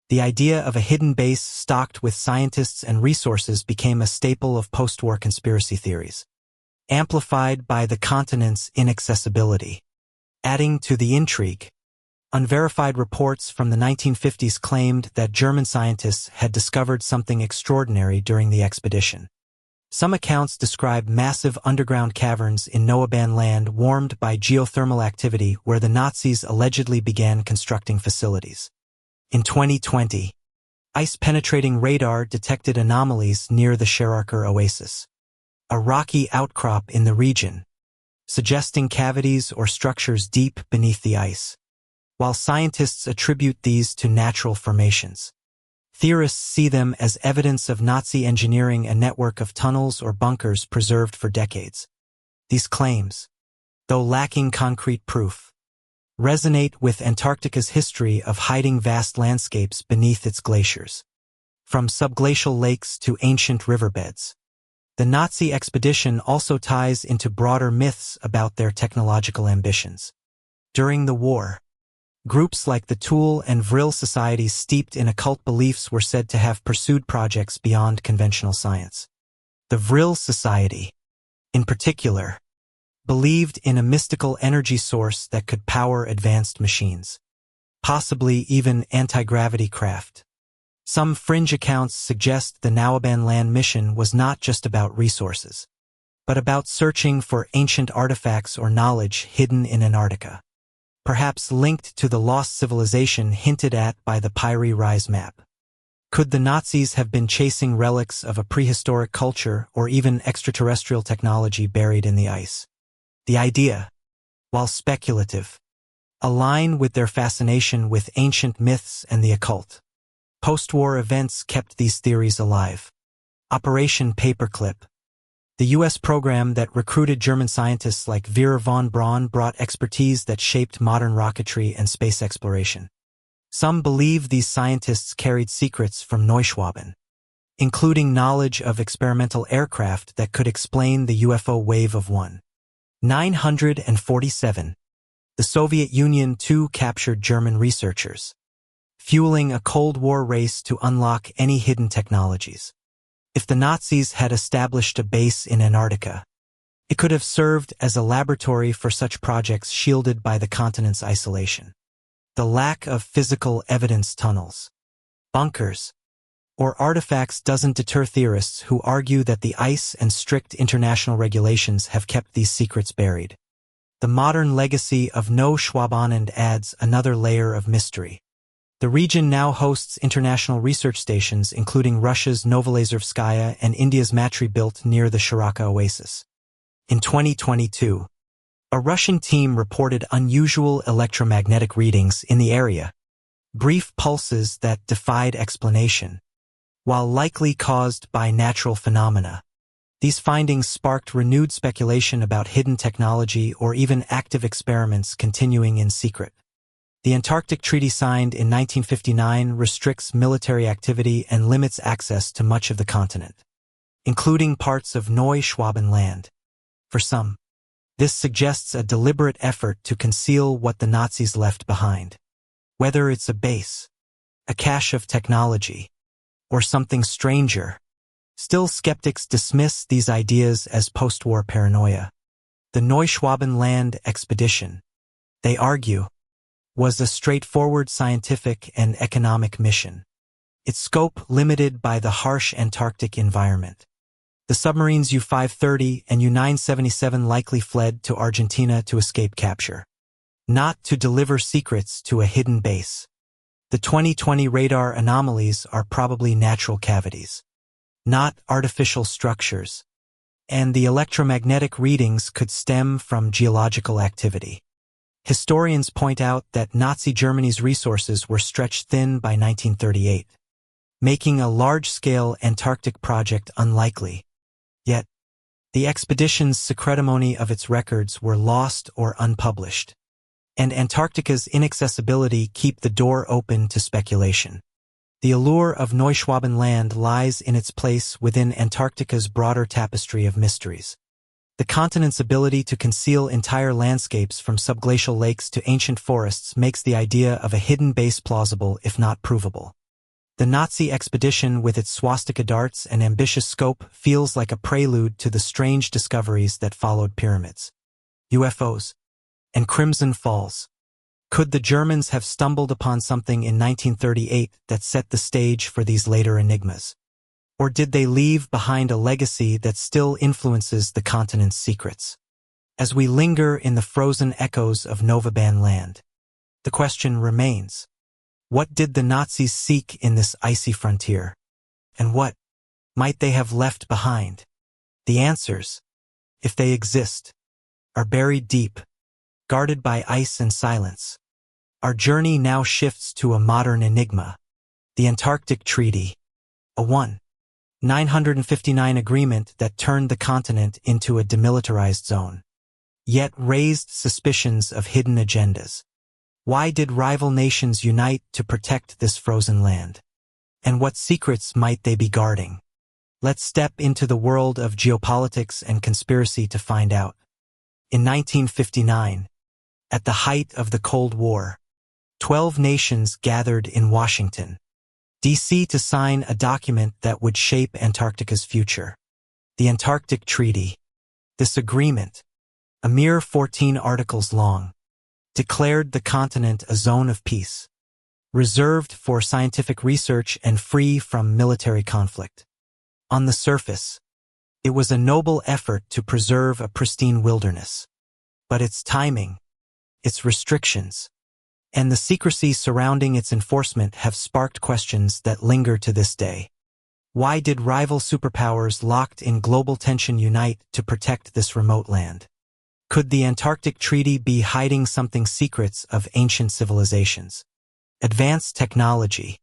S1: The idea of a hidden base stocked with scientists and resources became a staple of post-war conspiracy theories, amplified by the continent's inaccessibility. Adding to the intrigue, unverified reports from the 1950s claimed that German scientists had discovered something extraordinary during the expedition. Some accounts describe massive underground caverns in Neuschwabenland warmed by geothermal activity where the Nazis allegedly began constructing facilities. In 2020, ice-penetrating radar detected anomalies near the Scherarker Oasis, a rocky outcrop in the region, suggesting cavities or structures deep beneath the ice. While scientists attribute these to natural formations, theorists see them as evidence of Nazi engineering a network of tunnels or bunkers preserved for decades. These claims, though lacking concrete proof, resonate with Antarctica's history of hiding vast landscapes beneath its glaciers. From subglacial lakes to ancient riverbeds, the Nazi expedition also ties into broader myths about their technological ambitions. During the war, Groups like the Thule and Vril societies steeped in occult beliefs were said to have pursued projects beyond conventional science. The Vril society, in particular, believed in a mystical energy source that could power advanced machines, possibly even anti-gravity craft. Some fringe accounts suggest the Nauaban land mission was not just about resources, but about searching for ancient artifacts or knowledge hidden in Antarctica, perhaps linked to the lost civilization hinted at by the Piri Reis map. Could the Nazis have been chasing relics of a prehistoric culture or even extraterrestrial technology buried in the ice? The idea, while speculative, align with their fascination with ancient myths and the occult. Post-war events kept these theories alive. Operation Paperclip, the U.S. program that recruited German scientists like Vera von Braun, brought expertise that shaped modern rocketry and space exploration. Some believe these scientists carried secrets from Neuschwaben, including knowledge of experimental aircraft that could explain the UFO wave of 1947. The Soviet Union too captured German researchers, fueling a Cold War race to unlock any hidden technologies. If the Nazis had established a base in Antarctica, it could have served as a laboratory for such projects shielded by the continent's isolation. The lack of physical evidence, tunnels, bunkers, or artifacts doesn't deter theorists who argue that the ice and strict international regulations have kept these secrets buried. The modern legacy of Neuschwaben adds another layer of mystery. The region now hosts international research stations including Russia's Novolazerskaya and India's Matri, built near the Shiraka Oasis. In 2022, a Russian team reported unusual electromagnetic readings in the area, brief pulses that defied explanation. While likely caused by natural phenomena, these findings sparked renewed speculation about hidden technology or even active experiments continuing in secret. The Antarctic Treaty, signed in 1959, restricts military activity and limits access to much of the continent, including parts of Neuschwaben land. For some, this suggests a deliberate effort to conceal what the Nazis left behind. Whether it's a base, a cache of technology, or something stranger, still skeptics dismiss these ideas as post-war paranoia. The Neuschwaben land expedition, they argue, was a straightforward scientific and economic mission, its scope limited by the harsh Antarctic environment. The submarines U-530 and U-977 likely fled to Argentina to escape capture, not to deliver secrets to a hidden base. The 2020 radar anomalies are probably natural cavities, not artificial structures, and the electromagnetic readings could stem from geological activity. Historians point out that Nazi Germany's resources were stretched thin by 1938, making a large-scale Antarctic project unlikely. Yet, the expedition's secretimony of its records were lost or unpublished, and Antarctica's inaccessibility keep the door open to speculation. The allure of Neuschwaben land lies in its place within Antarctica's broader tapestry of mysteries. The continent's ability to conceal entire landscapes from subglacial lakes to ancient forests makes the idea of a hidden base plausible if not provable. The Nazi expedition, with its swastika darts and ambitious scope, feels like a prelude to the strange discoveries that followed pyramids, UFOs, and Crimson Falls. Could the Germans have stumbled upon something in 1938 that set the stage for these later enigmas? Or did they leave behind a legacy that still influences the continent's secrets? As we linger in the frozen echoes of Neuschwaben land, the question remains: what did the Nazis seek in this icy frontier? And what might they have left behind? The answers, if they exist, are buried deep, guarded by ice and silence. Our journey now shifts to a modern enigma, the Antarctic Treaty, a 1959 agreement that turned the continent into a demilitarized zone, yet raised suspicions of hidden agendas. Why did rival nations unite to protect this frozen land? And what secrets might they be guarding? Let's step into the world of geopolitics and conspiracy to find out. In 1959, at the height of the Cold War, 12 nations gathered in Washington, D.C. to sign a document that would shape Antarctica's future. The Antarctic Treaty. This agreement, a mere 14 articles long, declared the continent a zone of peace, reserved for scientific research and free from military conflict. On the surface, it was a noble effort to preserve a pristine wilderness. But its timing, its restrictions, and the secrecy surrounding its enforcement have sparked questions that linger to this day. Why did rival superpowers locked in global tension unite to protect this remote land? Could the Antarctic Treaty be hiding something secrets of ancient civilizations, advanced technology,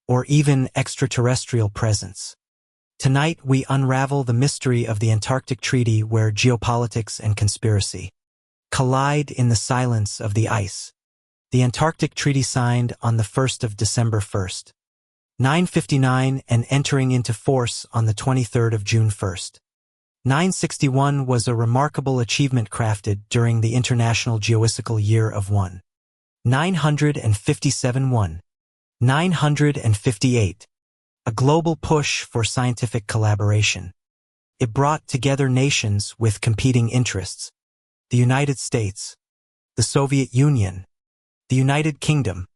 S1: or even extraterrestrial presence? Tonight we unravel the mystery of the Antarctic Treaty, where geopolitics and conspiracy collide in the silence of the ice. The Antarctic Treaty, signed on the 1st of December 1st, 959, and entering into force on the 23rd of June 1st, 961, was a remarkable achievement crafted during the International Geophysical Year of 957 958, a global push for scientific collaboration. It brought together nations with competing interests: the United States, the Soviet Union, the United Kingdom,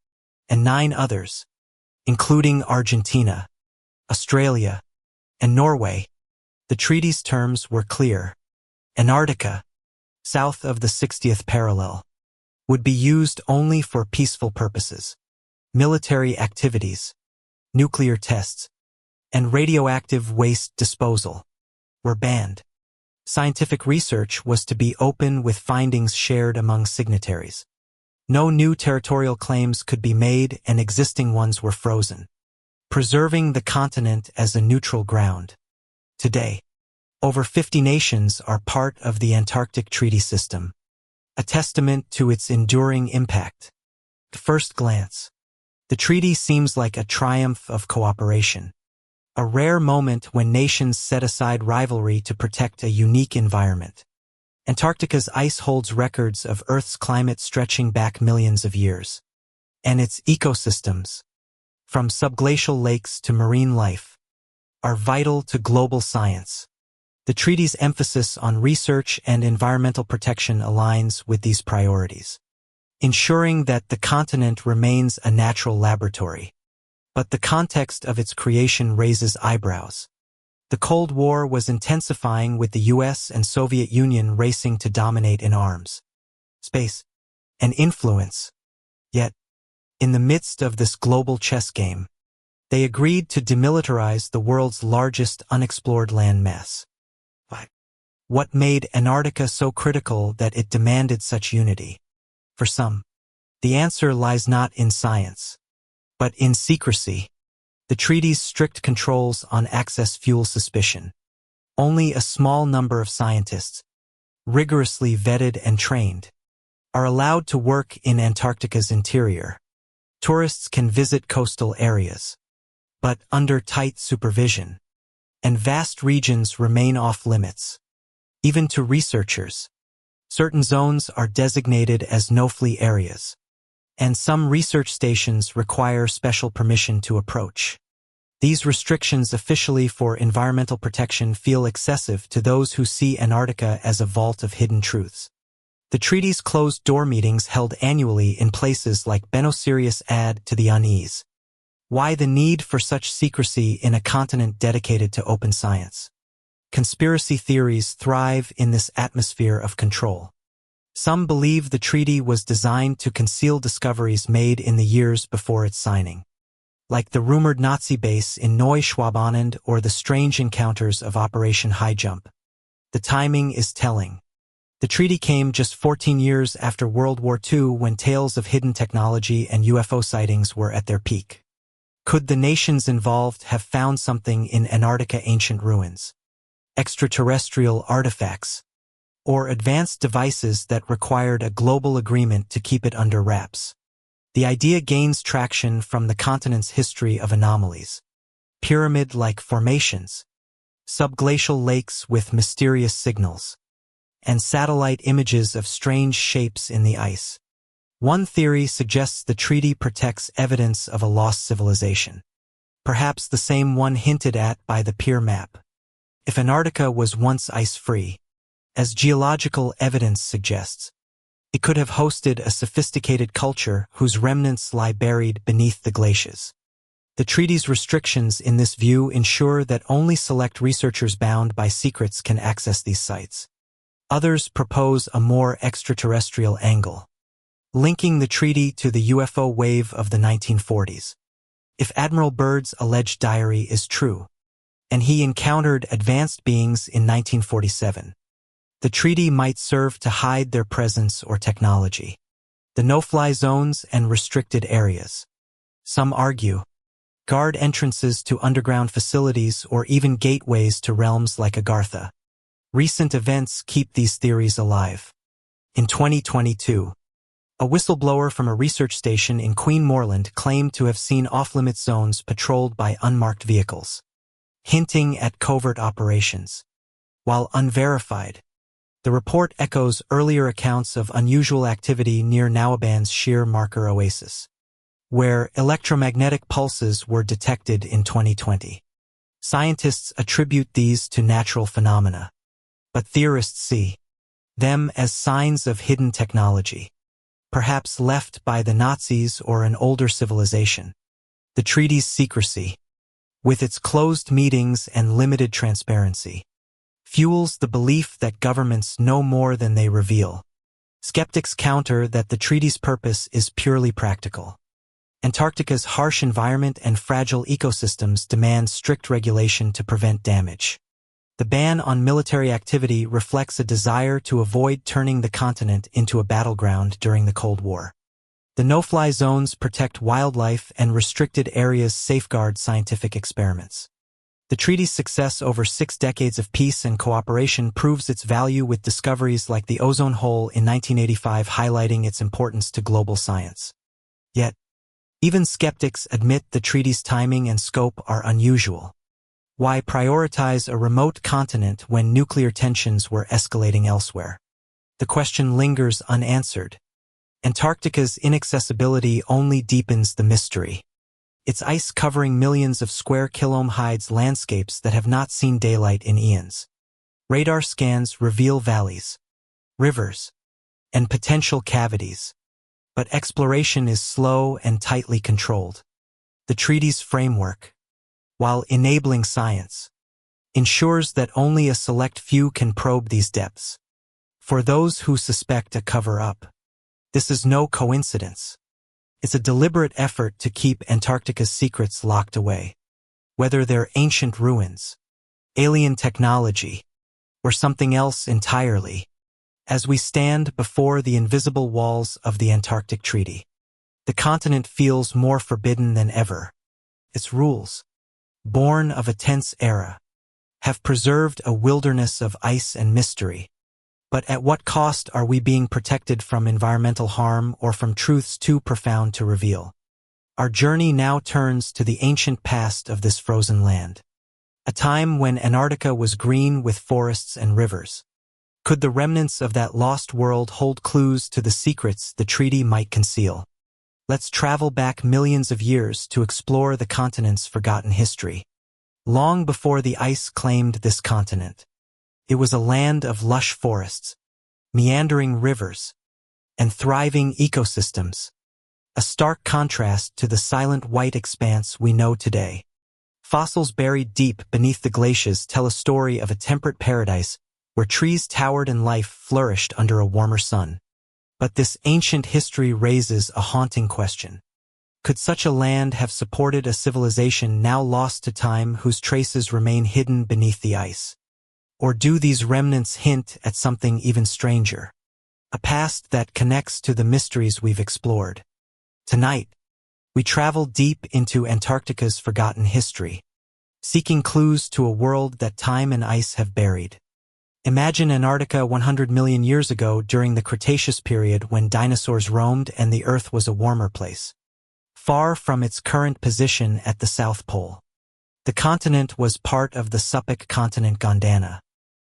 S1: and 9 others, including Argentina, Australia, and Norway. The treaty's terms were clear. Antarctica, south of the 60th parallel, would be used only for peaceful purposes. Military activities, nuclear tests, and radioactive waste disposal were banned. Scientific research was to be open, with findings shared among signatories. No new territorial claims could be made, and existing ones were frozen, preserving the continent as a neutral ground. Today, over 50 nations are part of the Antarctic Treaty System, a testament to its enduring impact. At first glance, the treaty seems like a triumph of cooperation, a rare moment when nations set aside rivalry to protect a unique environment. Antarctica's ice holds records of Earth's climate stretching back millions of years, and its ecosystems, from subglacial lakes to marine life, are vital to global science. The treaty's emphasis on research and environmental protection aligns with these priorities, ensuring that the continent remains a natural laboratory. But the context of its creation raises eyebrows. The Cold War was intensifying, with the US and Soviet Union racing to dominate in arms, space, and influence. Yet, in the midst of this global chess game, they agreed to demilitarize the world's largest unexplored land mass. What made Antarctica so critical that it demanded such unity? For some, the answer lies not in science, but in secrecy. The treaty's strict controls on access fuel suspicion. Only a small number of scientists, rigorously vetted and trained, are allowed to work in Antarctica's interior. Tourists can visit coastal areas, but under tight supervision, and vast regions remain off-limits. Even to researchers, certain zones are designated as no-fly areas, and some research stations require special permission to approach. These restrictions, officially for environmental protection, feel excessive to those who see Antarctica as a vault of hidden truths. The treaty's closed-door meetings, held annually in places like Buenos Aires, add to the unease. Why the need for such secrecy in a continent dedicated to open science? Conspiracy theories thrive in this atmosphere of control. Some believe the treaty was designed to conceal discoveries made in the years before its signing, like the rumored Nazi base in Neuschwabenland or the strange encounters of Operation High Jump. The timing is telling. The treaty came just 14 years after World War II, when tales of hidden technology and UFO sightings were at their peak. Could the nations involved have found something in Antarctica? Ancient ruins, extraterrestrial artifacts, or advanced devices that required a global agreement to keep it under wraps? The idea gains traction from the continent's history of anomalies: pyramid-like formations, subglacial lakes with mysterious signals, and satellite images of strange shapes in the ice. One theory suggests the treaty protects evidence of a lost civilization, perhaps the same one hinted at by the Pier map. If Antarctica was once ice-free, as geological evidence suggests, it could have hosted a sophisticated culture whose remnants lie buried beneath the glaciers. The treaty's restrictions in this view ensure that only select researchers bound by secrets can access these sites. Others propose a more extraterrestrial angle, linking the treaty to the UFO wave of the 1940s. If Admiral Byrd's alleged diary is true, and he encountered advanced beings in 1947, the treaty might serve to hide their presence or technology. The no-fly zones and restricted areas. Some argue, guard entrances to underground facilities or even gateways to realms like Agartha. Recent events keep these theories alive. In 2022, a whistleblower from a research station in Queen Morland claimed to have seen off-limits zones patrolled by unmarked vehicles, hinting at covert operations. While unverified, the report echoes earlier accounts of unusual activity near Nauaban's Sheer Marker Oasis, where electromagnetic pulses were detected in 2020. Scientists attribute these to natural phenomena, but theorists see them as signs of hidden technology, perhaps left by the Nazis or an older civilization. The treaty's secrecy, with its closed meetings and limited transparency, fuels the belief that governments know more than they reveal. Skeptics counter that the treaty's purpose is purely practical. Antarctica's harsh environment and fragile ecosystems demand strict regulation to prevent damage. The ban on military activity reflects a desire to avoid turning the continent into a battleground during the Cold War. The no-fly zones protect wildlife and restricted areas safeguard scientific experiments. The treaty's success over 6 decades of peace and cooperation proves its value, with discoveries like the ozone hole in 1985 highlighting its importance to global science. Yet, even skeptics admit the treaty's timing and scope are unusual. Why prioritize a remote continent when nuclear tensions were escalating elsewhere? The question lingers unanswered. Antarctica's inaccessibility only deepens the mystery. Its ice covering millions of square kilometers hides landscapes that have not seen daylight in eons. Radar scans reveal valleys, rivers, and potential cavities, but exploration is slow and tightly controlled. The treaty's framework, while enabling science, ensures that only a select few can probe these depths. For those who suspect a cover-up, this is no coincidence. It's a deliberate effort to keep Antarctica's secrets locked away. Whether they're ancient ruins, alien technology, or something else entirely, as we stand before the invisible walls of the Antarctic Treaty, the continent feels more forbidden than ever. Its rules, born of a tense era, have preserved a wilderness of ice and mystery. But at what cost are we being protected from environmental harm or from truths too profound to reveal? Our journey now turns to the ancient past of this frozen land, a time when Antarctica was green with forests and rivers. Could the remnants of that lost world hold clues to the secrets the treaty might conceal? Let's travel back millions of years to explore the continent's forgotten history. Long before the ice claimed this continent, it was a land of lush forests, meandering rivers, and thriving ecosystems, a stark contrast to the silent white expanse we know today. Fossils buried deep beneath the glaciers tell a story of a temperate paradise where trees towered and life flourished under a warmer sun. But this ancient history raises a haunting question. Could such a land have supported a civilization now lost to time whose traces remain hidden beneath the ice? Or do these remnants hint at something even stranger? A past that connects to the mysteries we've explored. Tonight, we travel deep into Antarctica's forgotten history, seeking clues to a world that time and ice have buried. Imagine Antarctica 100 million years ago during the Cretaceous period when dinosaurs roamed and the Earth was a warmer place, far from its current position at the South Pole. The continent was part of the Suppic continent Gondwana,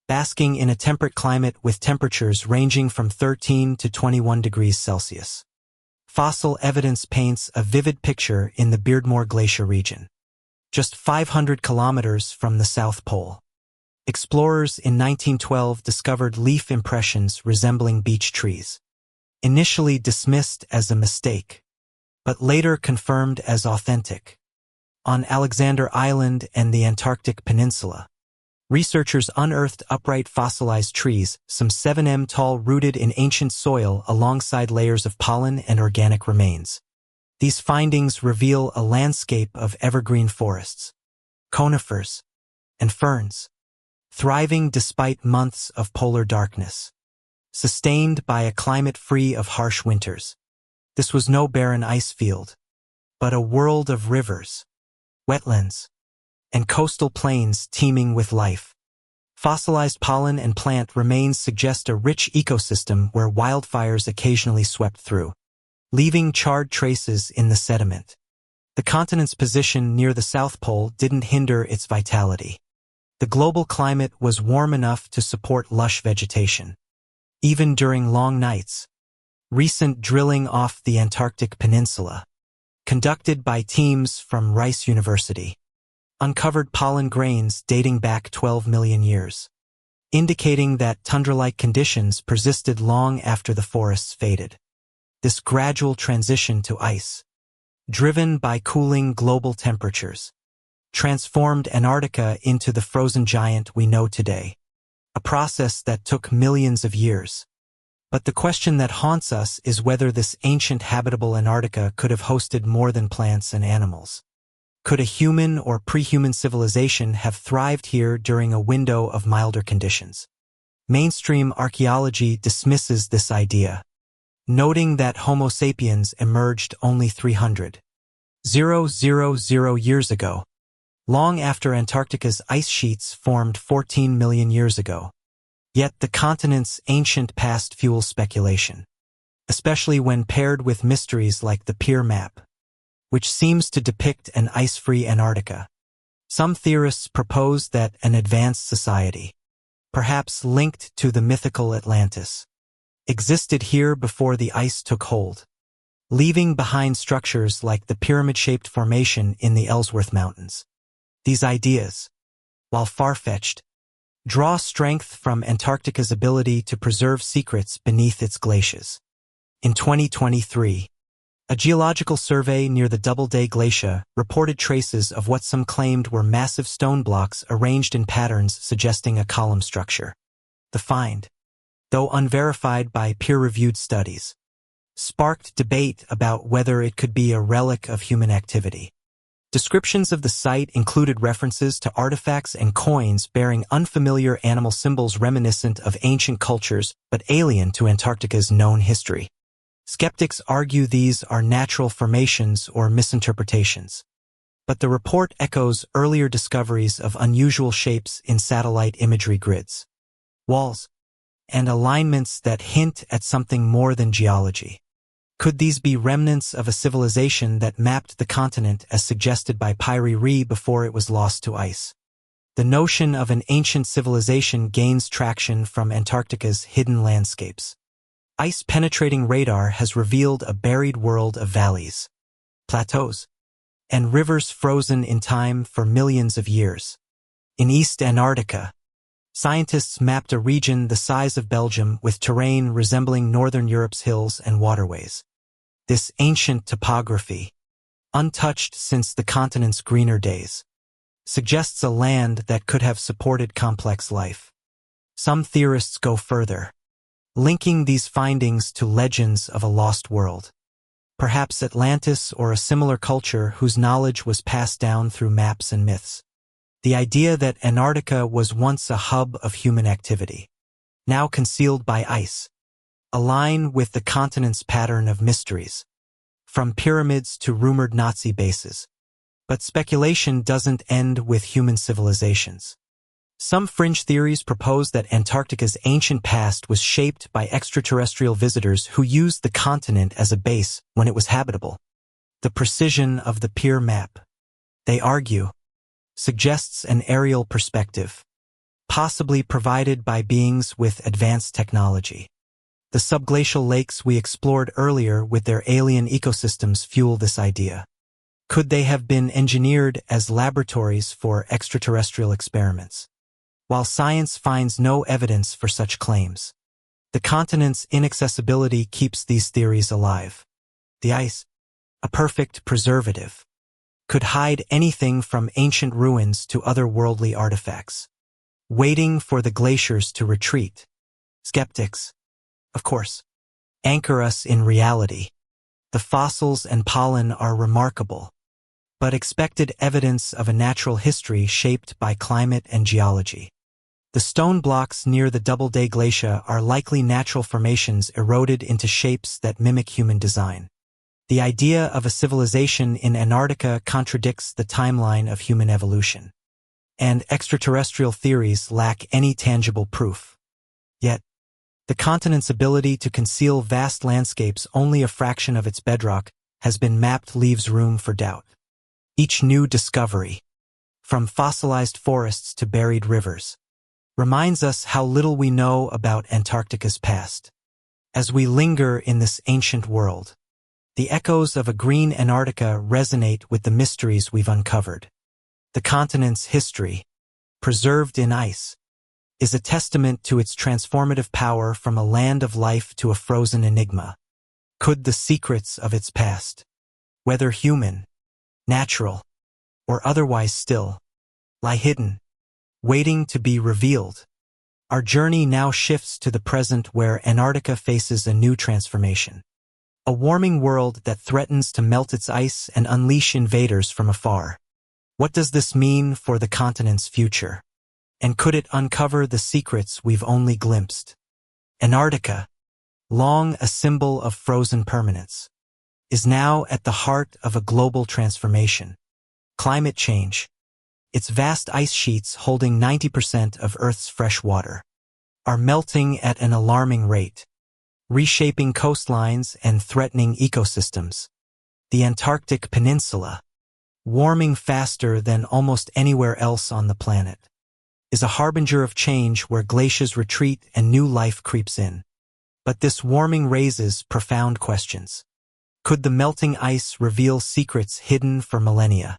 S1: basking in a temperate climate with temperatures ranging from 13 to 21 degrees Celsius. Fossil evidence paints a vivid picture in the Beardmore Glacier region, just 500 kilometers from the South Pole. Explorers in 1912 discovered leaf impressions resembling beech trees, initially dismissed as a mistake, but later confirmed as authentic. On Alexander Island and the Antarctic Peninsula, researchers unearthed upright fossilized trees, some 7 m tall, rooted in ancient soil alongside layers of pollen and organic remains. These findings reveal a landscape of evergreen forests, conifers, and ferns, thriving despite months of polar darkness, sustained by a climate free of harsh winters. This was no barren ice field, but a world of rivers, wetlands, and coastal plains teeming with life. Fossilized pollen and plant remains suggest a rich ecosystem where wildfires occasionally swept through, leaving charred traces in the sediment. The continent's position near the South Pole didn't hinder its vitality. The global climate was warm enough to support lush vegetation, even during long nights. Recent drilling off the Antarctic Peninsula, conducted by teams from Rice University, uncovered pollen grains dating back 12 million years, indicating that tundra-like conditions persisted long after the forests faded. This gradual transition to ice, driven by cooling global temperatures, transformed Antarctica into the frozen giant we know today, a process that took millions of years. But the question that haunts us is whether this ancient habitable Antarctica could have hosted more than plants and animals. Could a human or pre-human civilization have thrived here during a window of milder conditions? Mainstream archaeology dismisses this idea, noting that Homo sapiens emerged only 300,000 years ago, long after Antarctica's ice sheets formed 14 million years ago. Yet the continent's ancient past fuels speculation, especially when paired with mysteries like the Pier map, which seems to depict an ice-free Antarctica. Some theorists propose that an advanced society, perhaps linked to the mythical Atlantis, existed here before the ice took hold, leaving behind structures like the pyramid-shaped formation in the Ellsworth Mountains. These ideas, while far-fetched, draw strength from Antarctica's ability to preserve secrets beneath its glaciers. In 2023, a geological survey near the Doubleday Glacier reported traces of what some claimed were massive stone blocks arranged in patterns suggesting a column structure. The find, though unverified by peer-reviewed studies, sparked debate about whether it could be a relic of human activity. Descriptions of the site included references to artifacts and coins bearing unfamiliar animal symbols reminiscent of ancient cultures but alien to Antarctica's known history. Skeptics argue these are natural formations or misinterpretations, but the report echoes earlier discoveries of unusual shapes in satellite imagery grids, walls, and alignments that hint at something more than geology. Could these be remnants of a civilization that mapped the continent as suggested by Pyri Ree before it was lost to ice? The notion of an ancient civilization gains traction from Antarctica's hidden landscapes. Ice-penetrating radar has revealed a buried world of valleys, plateaus, and rivers frozen in time for millions of years. In East Antarctica, scientists mapped a region the size of Belgium with terrain resembling northern Europe's hills and waterways. This ancient topography, untouched since the continent's greener days, suggests a land that could have supported complex life. Some theorists go further, linking these findings to legends of a lost world. Perhaps Atlantis or a similar culture whose knowledge was passed down through maps and myths. The idea that Antarctica was once a hub of human activity, now concealed by ice, align with the continent's pattern of mysteries, from pyramids to rumored Nazi bases. But speculation doesn't end with human civilizations. Some fringe theories propose that Antarctica's ancient past was shaped by extraterrestrial visitors who used the continent as a base when it was habitable. The precision of the Pier map, they argue, suggests an aerial perspective, possibly provided by beings with advanced technology. The subglacial lakes we explored earlier with their alien ecosystems fuel this idea. Could they have been engineered as laboratories for extraterrestrial experiments? While science finds no evidence for such claims, the continent's inaccessibility keeps these theories alive. The ice, a perfect preservative, could hide anything from ancient ruins to otherworldly artifacts, waiting for the glaciers to retreat. Skeptics, of course, anchor us in reality. The fossils and pollen are remarkable, but expected evidence of a natural history shaped by climate and geology. The stone blocks near the Doubleday Glacier are likely natural formations eroded into shapes that mimic human design. The idea of a civilization in Antarctica contradicts the timeline of human evolution, and extraterrestrial theories lack any tangible proof. Yet, the continent's ability to conceal vast landscapes only a fraction of its bedrock has been mapped leaves room for doubt. Each new discovery, from fossilized forests to buried rivers, reminds us how little we know about Antarctica's past. As we linger in this ancient world, the echoes of a green Antarctica resonate with the mysteries we've uncovered. The continent's history, preserved in ice, is a testament to its transformative power from a land of life to a frozen enigma. Could the secrets of its past, whether human, natural, or otherwise still, lie hidden, waiting to be revealed? Our journey now shifts to the present where Antarctica faces a new transformation. A warming world that threatens to melt its ice and unleash invaders from afar. What does this mean for the continent's future? And could it uncover the secrets we've only glimpsed? Antarctica, long a symbol of frozen permanence, is now at the heart of a global transformation. Climate change, its vast ice sheets holding 90% of Earth's fresh water, are melting at an alarming rate, reshaping coastlines and threatening ecosystems. The Antarctic Peninsula, warming faster than almost anywhere else on the planet, is a harbinger of change where glaciers retreat and new life creeps in. But this warming raises profound questions. Could the melting ice reveal secrets hidden for millennia,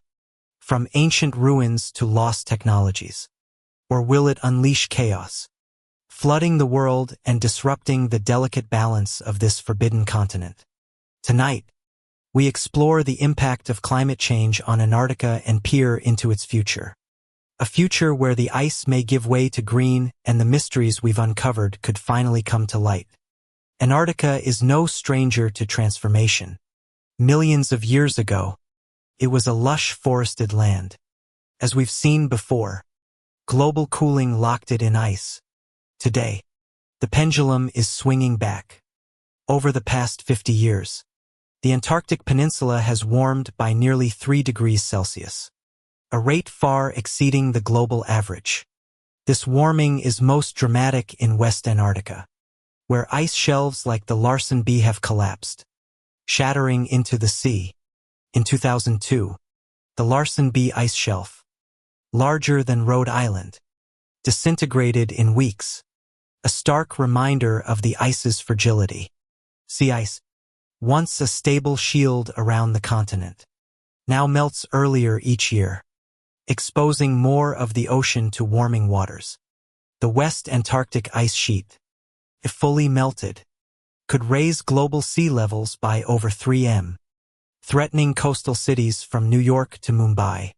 S1: from ancient ruins to lost technologies? Or will it unleash chaos, flooding the world and disrupting the delicate balance of this forbidden continent? Tonight, we explore the impact of climate change on Antarctica and peer into its future. A future where the ice may give way to green and the mysteries we've uncovered could finally come to light. Antarctica is no stranger to transformation. Millions of years ago, it was a lush forested land. As we've seen before, global cooling locked it in ice. Today, the pendulum is swinging back. Over the past 50 years, the Antarctic Peninsula has warmed by nearly 3 degrees Celsius, a rate far exceeding the global average. This warming is most dramatic in West Antarctica, where ice shelves like the Larsen B have collapsed, shattering into the sea. In 2002, the Larsen B ice shelf, larger than Rhode Island, disintegrated in weeks, a stark reminder of the ice's fragility. Sea ice, once a stable shield around the continent, now melts earlier each year, exposing more of the ocean to warming waters. The West Antarctic ice sheet, if fully melted, could raise global sea levels by over 3 m, threatening coastal cities from New York to Mumbai.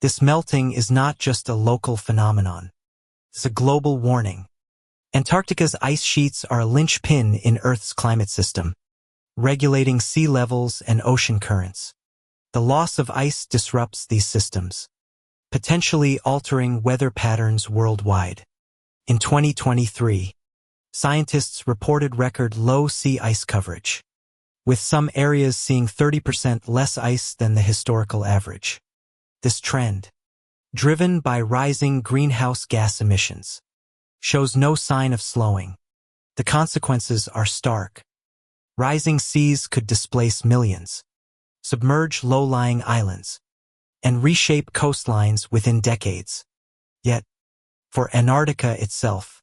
S1: This melting is not just a local phenomenon. It's a global warning. Antarctica's ice sheets are a linchpin in Earth's climate system, regulating sea levels and ocean currents. The loss of ice disrupts these systems, potentially altering weather patterns worldwide. In 2023, scientists reported record low sea ice coverage, with some areas seeing 30% less ice than the historical average. This trend, driven by rising greenhouse gas emissions, shows no sign of slowing. The consequences are stark. Rising seas could displace millions, submerge low-lying islands, and reshape coastlines within decades. Yet, for Antarctica itself,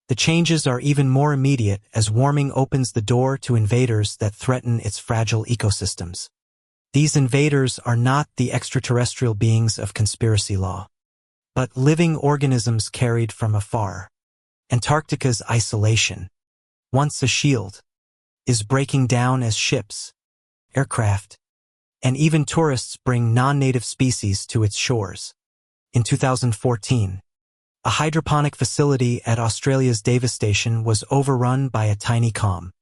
S1: The changes are even more immediate as warming opens the door to invaders that threaten its fragile ecosystems. These invaders are not the extraterrestrial beings of conspiracy law, but living organisms carried from afar. Antarctica's isolation, once a shield, is breaking down as ships, aircraft, and even tourists bring non-native species to its shores. In 2014, a hydroponic facility at Australia's Davis Station was overrun by a tiny calm,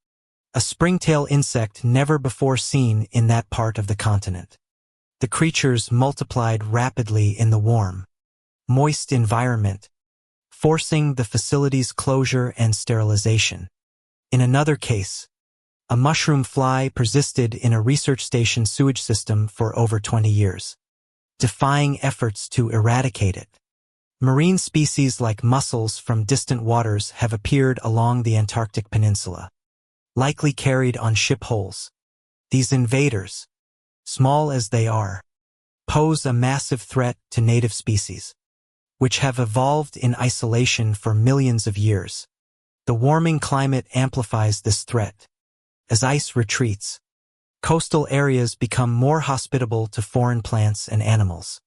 S1: a springtail insect never before seen in that part of the continent. The creatures multiplied rapidly in the warm, moist environment, forcing the facility's closure and sterilization. In another case, a mushroom fly persisted in a research station sewage system for over 20 years, defying efforts to eradicate it. Marine species like mussels from distant waters have appeared along the Antarctic peninsula, likely carried on ship hulls. These invaders, small as they are, pose a massive threat to native species, which have evolved in isolation for millions of years. The warming climate amplifies this threat. As ice retreats, coastal areas become more hospitable to foreign plants and animals.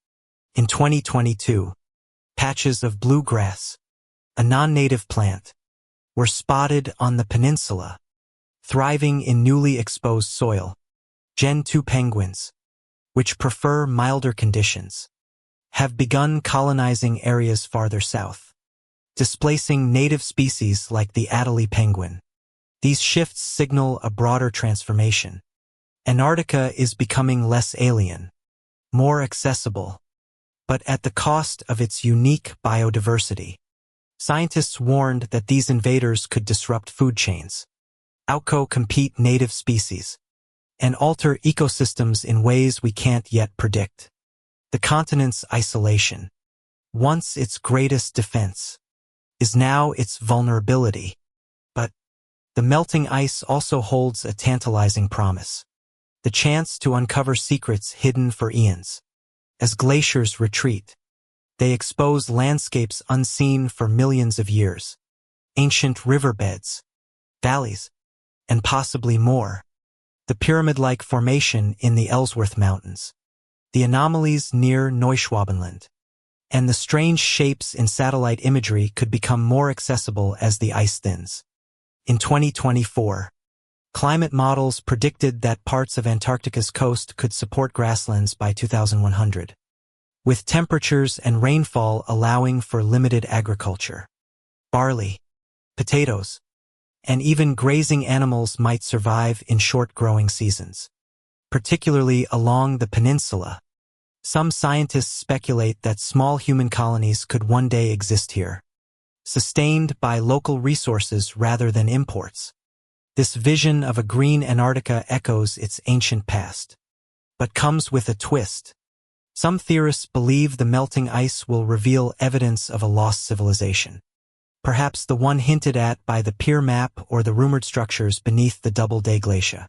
S1: In 2022, patches of bluegrass, a non-native plant, were spotted on the peninsula, thriving in newly exposed soil. Gen 2 penguins, which prefer milder conditions, have begun colonizing areas farther south, displacing native species like the Adelie penguin. These shifts signal a broader transformation. Antarctica is becoming less alien, more accessible, but at the cost of its unique biodiversity. Scientists warned that these invaders could disrupt food chains, outcompete native species, and alter ecosystems in ways we can't yet predict. The continent's isolation, once its greatest defense, is now its vulnerability. But the melting ice also holds a tantalizing promise, the chance to uncover secrets hidden for eons. As glaciers retreat, they expose landscapes unseen for millions of years, ancient riverbeds, valleys, and possibly more. The pyramid-like formation in the Ellsworth Mountains, the anomalies near Neuschwabenland, and the strange shapes in satellite imagery could become more accessible as the ice thins. In 2024, climate models predicted that parts of Antarctica's coast could support grasslands by 2100, with temperatures and rainfall allowing for limited agriculture. Barley, potatoes, and even grazing animals might survive in short growing seasons, particularly along the peninsula. Some scientists speculate that small human colonies could one day exist here, sustained by local resources rather than imports. This vision of a green Antarctica echoes its ancient past, but comes with a twist. Some theorists believe the melting ice will reveal evidence of a lost civilization, perhaps the one hinted at by the pier map or the rumored structures beneath the Doubleday Glacier.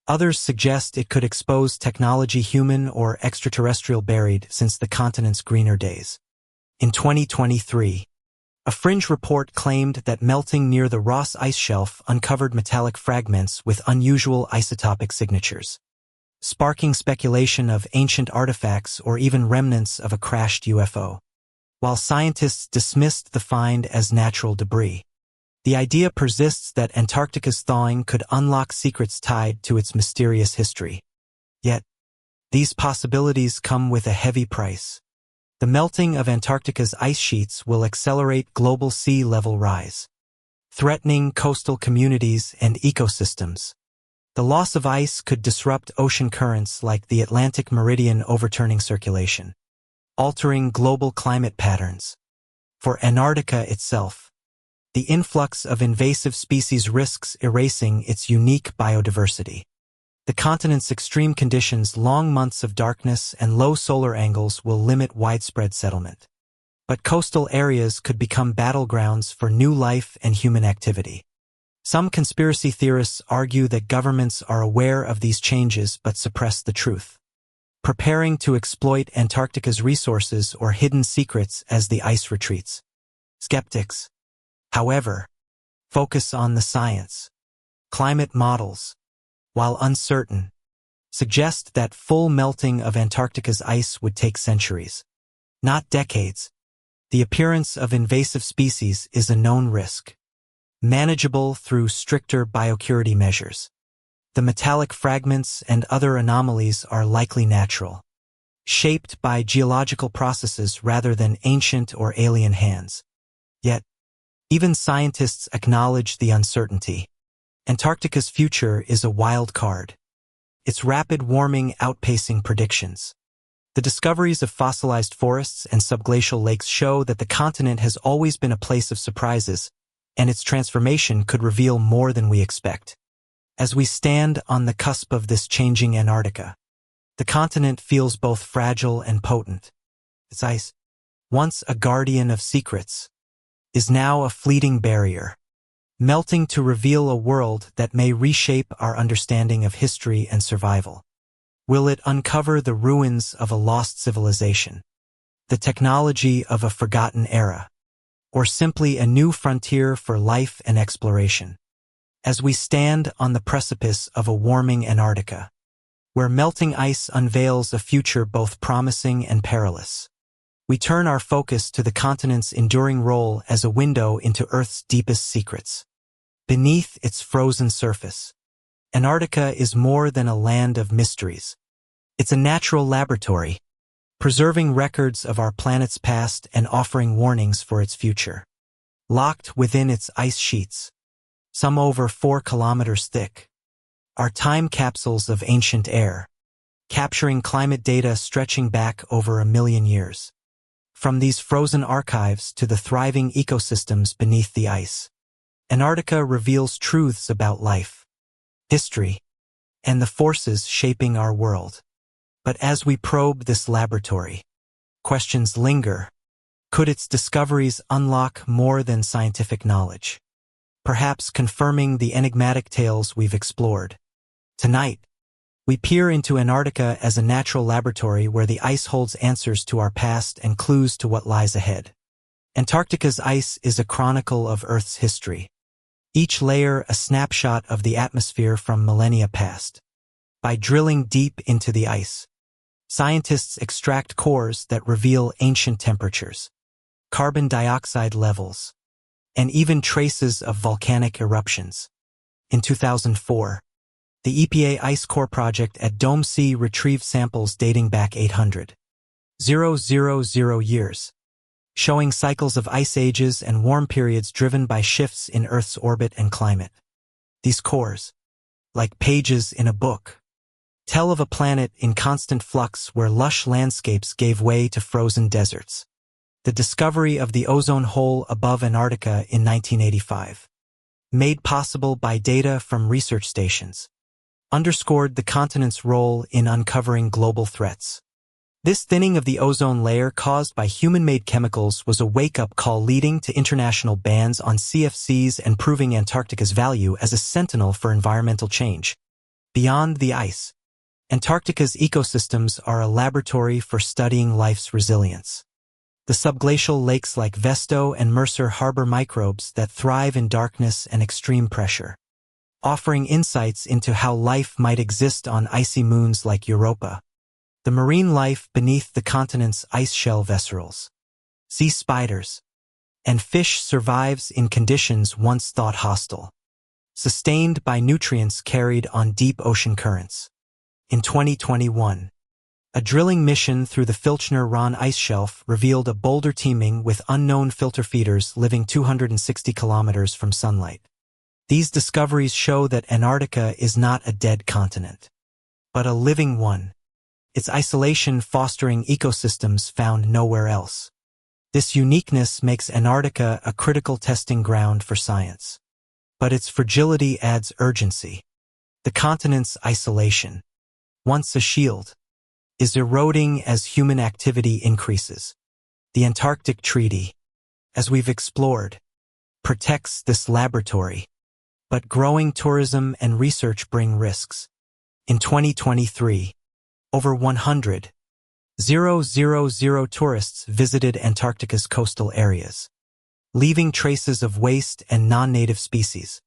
S1: Others suggest it could expose technology human or extraterrestrial buried since the continent's greener days. In 2023, a fringe report claimed that melting near the Ross Ice Shelf uncovered metallic fragments with unusual isotopic signatures, sparking speculation of ancient artifacts or even remnants of a crashed UFO. While scientists dismissed the find as natural debris, the idea persists that Antarctica's thawing could unlock secrets tied to its mysterious history. Yet, these possibilities come with a heavy price. The melting of Antarctica's ice sheets will accelerate global sea level rise, threatening coastal communities and ecosystems. The loss of ice could disrupt ocean currents like the Atlantic Meridian overturning circulation, altering global climate patterns. For Antarctica itself, the influx of invasive species risks erasing its unique biodiversity. The continent's extreme conditions, long months of darkness, and low solar angles will limit widespread settlement. But coastal areas could become battlegrounds for new life and human activity. Some conspiracy theorists argue that governments are aware of these changes but suppress the truth, preparing to exploit Antarctica's resources or hidden secrets as the ice retreats. Skeptics, However, focus on the science. Climate models, while uncertain, suggest that full melting of Antarctica's ice would take centuries, not decades. The appearance of invasive species is a known risk, manageable through stricter biosecurity measures. The metallic fragments and other anomalies are likely natural, shaped by geological processes rather than ancient or alien hands. Yet, even scientists acknowledge the uncertainty. Antarctica's future is a wild card, its rapid warming outpacing predictions. The discoveries of fossilized forests and subglacial lakes show that the continent has always been a place of surprises, and its transformation could reveal more than we expect. As we stand on the cusp of this changing Antarctica, the continent feels both fragile and potent. Its ice, once a guardian of secrets, is now a fleeting barrier, melting to reveal a world that may reshape our understanding of history and survival. Will it uncover the ruins of a lost civilization, the technology of a forgotten era, or simply a new frontier for life and exploration? As we stand on the precipice of a warming Antarctica, where melting ice unveils a future both promising and perilous, we turn our focus to the continent's enduring role as a window into Earth's deepest secrets. Beneath its frozen surface, Antarctica is more than a land of mysteries. It's a natural laboratory, preserving records of our planet's past and offering warnings for its future. Locked within its ice sheets, some over 4 kilometers thick, are time capsules of ancient air, capturing climate data stretching back over 1 million years. From these frozen archives to the thriving ecosystems beneath the ice, Antarctica reveals truths about life, history, and the forces shaping our world. But as we probe this laboratory, questions linger. Could its discoveries unlock more than scientific knowledge, perhaps confirming the enigmatic tales we've explored? Tonight, we peer into Antarctica as a natural laboratory where the ice holds answers to our past and clues to what lies ahead. Antarctica's ice is a chronicle of Earth's history, each layer a snapshot of the atmosphere from millennia past. By drilling deep into the ice, scientists extract cores that reveal ancient temperatures, carbon dioxide levels, and even traces of volcanic eruptions. In 2004, the EPA Ice Core project at Dome C retrieved samples dating back 800,000 years, showing cycles of ice ages and warm periods driven by shifts in Earth's orbit and climate. These cores, like pages in a book, tell of a planet in constant flux where lush landscapes gave way to frozen deserts. The discovery of the ozone hole above Antarctica in 1985, made possible by data from research stations, underscored the continent's role in uncovering global threats. This thinning of the ozone layer caused by human-made chemicals was a wake-up call leading to international bans on CFCs and proving Antarctica's value as a sentinel for environmental change. Beyond the ice, Antarctica's ecosystems are a laboratory for studying life's resilience. The subglacial lakes like Vesto and Mercer harbor microbes that thrive in darkness and extreme pressure, offering insights into how life might exist on icy moons like Europa. The marine life beneath the continent's ice shell vessels, sea spiders, and fish survives in conditions once thought hostile, sustained by nutrients carried on deep ocean currents. In 2021, a drilling mission through the Filchner-Ronne ice shelf revealed a boulder teeming with unknown filter feeders living 260 kilometers from sunlight. These discoveries show that Antarctica is not a dead continent, but a living one, its isolation fostering ecosystems found nowhere else. This uniqueness makes Antarctica a critical testing ground for science. But its fragility adds urgency. The continent's isolation, once a shield, is eroding as human activity increases. The Antarctic Treaty, as we've explored, protects this laboratory, but growing tourism and research bring risks. In 2023, over 100,000 tourists visited Antarctica's coastal areas. leaving traces of waste and non-native species.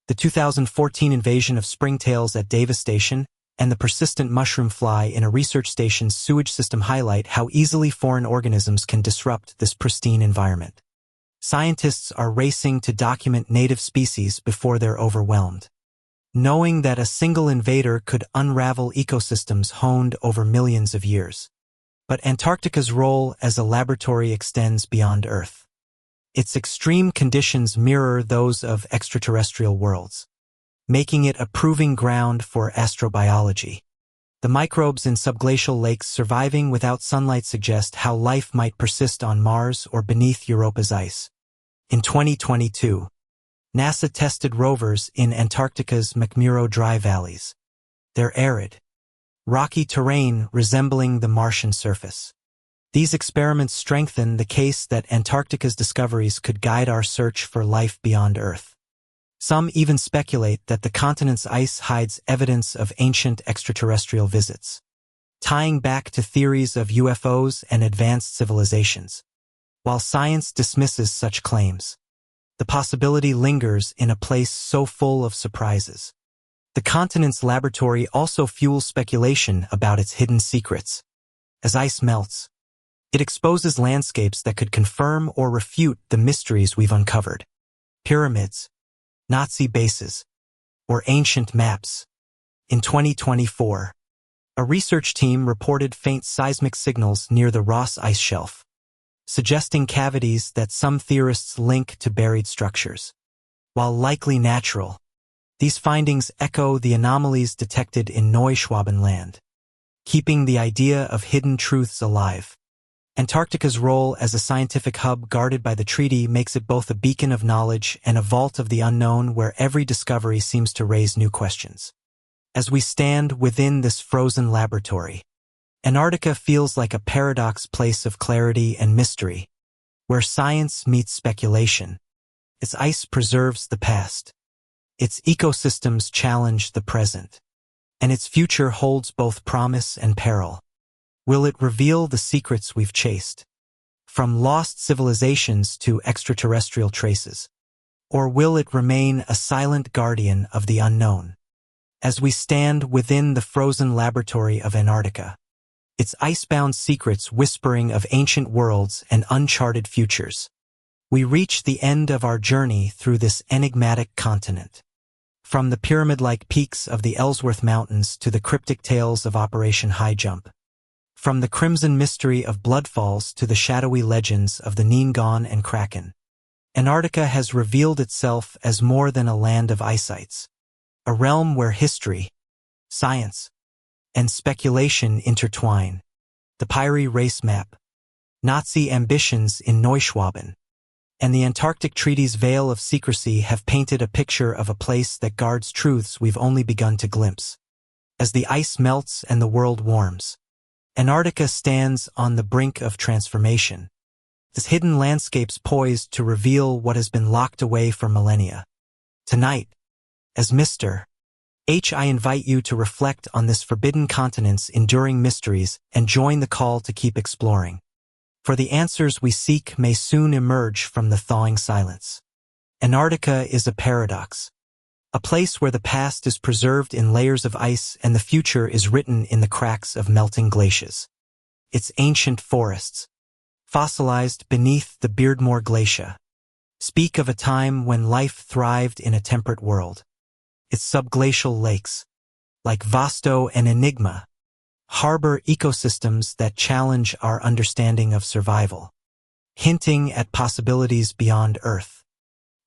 S1: The 2014 invasion of springtails at Davis Station and the persistent mushroom fly in a research station's sewage system highlight how easily foreign organisms can disrupt this pristine environment. Scientists are racing to document native species before they're overwhelmed, knowing that a single invader could unravel ecosystems honed over millions of years. But Antarctica's role as a laboratory extends beyond Earth. Its extreme conditions mirror those of extraterrestrial worlds, making it a proving ground for astrobiology. The microbes in subglacial lakes surviving without sunlight suggest how life might persist on Mars or beneath Europa's ice. In 2022, NASA tested rovers in Antarctica's McMurdo Dry Valleys. They're arid, rocky terrain resembling the Martian surface. These experiments strengthen the case that Antarctica's discoveries could guide our search for life beyond Earth. Some even speculate that the continent's ice hides evidence of ancient extraterrestrial visits, tying back to theories of UFOs and advanced civilizations. While science dismisses such claims, the possibility lingers in a place so full of surprises. The continent's laboratory also fuels speculation about its hidden secrets. As ice melts, it exposes landscapes that could confirm or refute the mysteries we've uncovered. Pyramids, Nazi bases, or ancient maps. In 2024, a research team reported faint seismic signals near the Ross Ice Shelf, suggesting cavities that some theorists link to buried structures. While likely natural, these findings echo the anomalies detected in Neuschwabenland, keeping the idea of hidden truths alive. Antarctica's role as a scientific hub guarded by the treaty makes it both a beacon of knowledge and a vault of the unknown where every discovery seems to raise new questions. As we stand within this frozen laboratory, Antarctica feels like a paradox place of clarity and mystery, where science meets speculation. Its ice preserves the past, its ecosystems challenge the present, and its future holds both promise and peril. Will it reveal the secrets we've chased, from lost civilizations to extraterrestrial traces? Or will it remain a silent guardian of the unknown? As we stand within the frozen laboratory of Antarctica, its icebound secrets whispering of ancient worlds and uncharted futures, we reach the end of our journey through this enigmatic continent. From the pyramid-like peaks of the Ellsworth Mountains to the cryptic tales of Operation High Jump, from the crimson mystery of Bloodfalls to the shadowy legends of the Ningon and Kraken, Antarctica has revealed itself as more than a land of ice ites, a realm where history, science, and speculation intertwine. The Pyre race map, Nazi ambitions in Neuschwaben, and the Antarctic Treaty's veil of secrecy have painted a picture of a place that guards truths we've only begun to glimpse. As the ice melts and the world warms, Antarctica stands on the brink of transformation. This hidden landscape's poised to reveal what has been locked away for millennia. Tonight, as Mr. H, I invite you to reflect on this forbidden continent's enduring mysteries and join the call to keep exploring. For the answers we seek may soon emerge from the thawing silence. Antarctica is a paradox, a place where the past is preserved in layers of ice and the future is written in the cracks of melting glaciers. Its ancient forests, fossilized beneath the Beardmore Glacier, speak of a time when life thrived in a temperate world. Its subglacial lakes, like Vosto and Enigma, harbor ecosystems that challenge our understanding of survival, hinting at possibilities beyond Earth.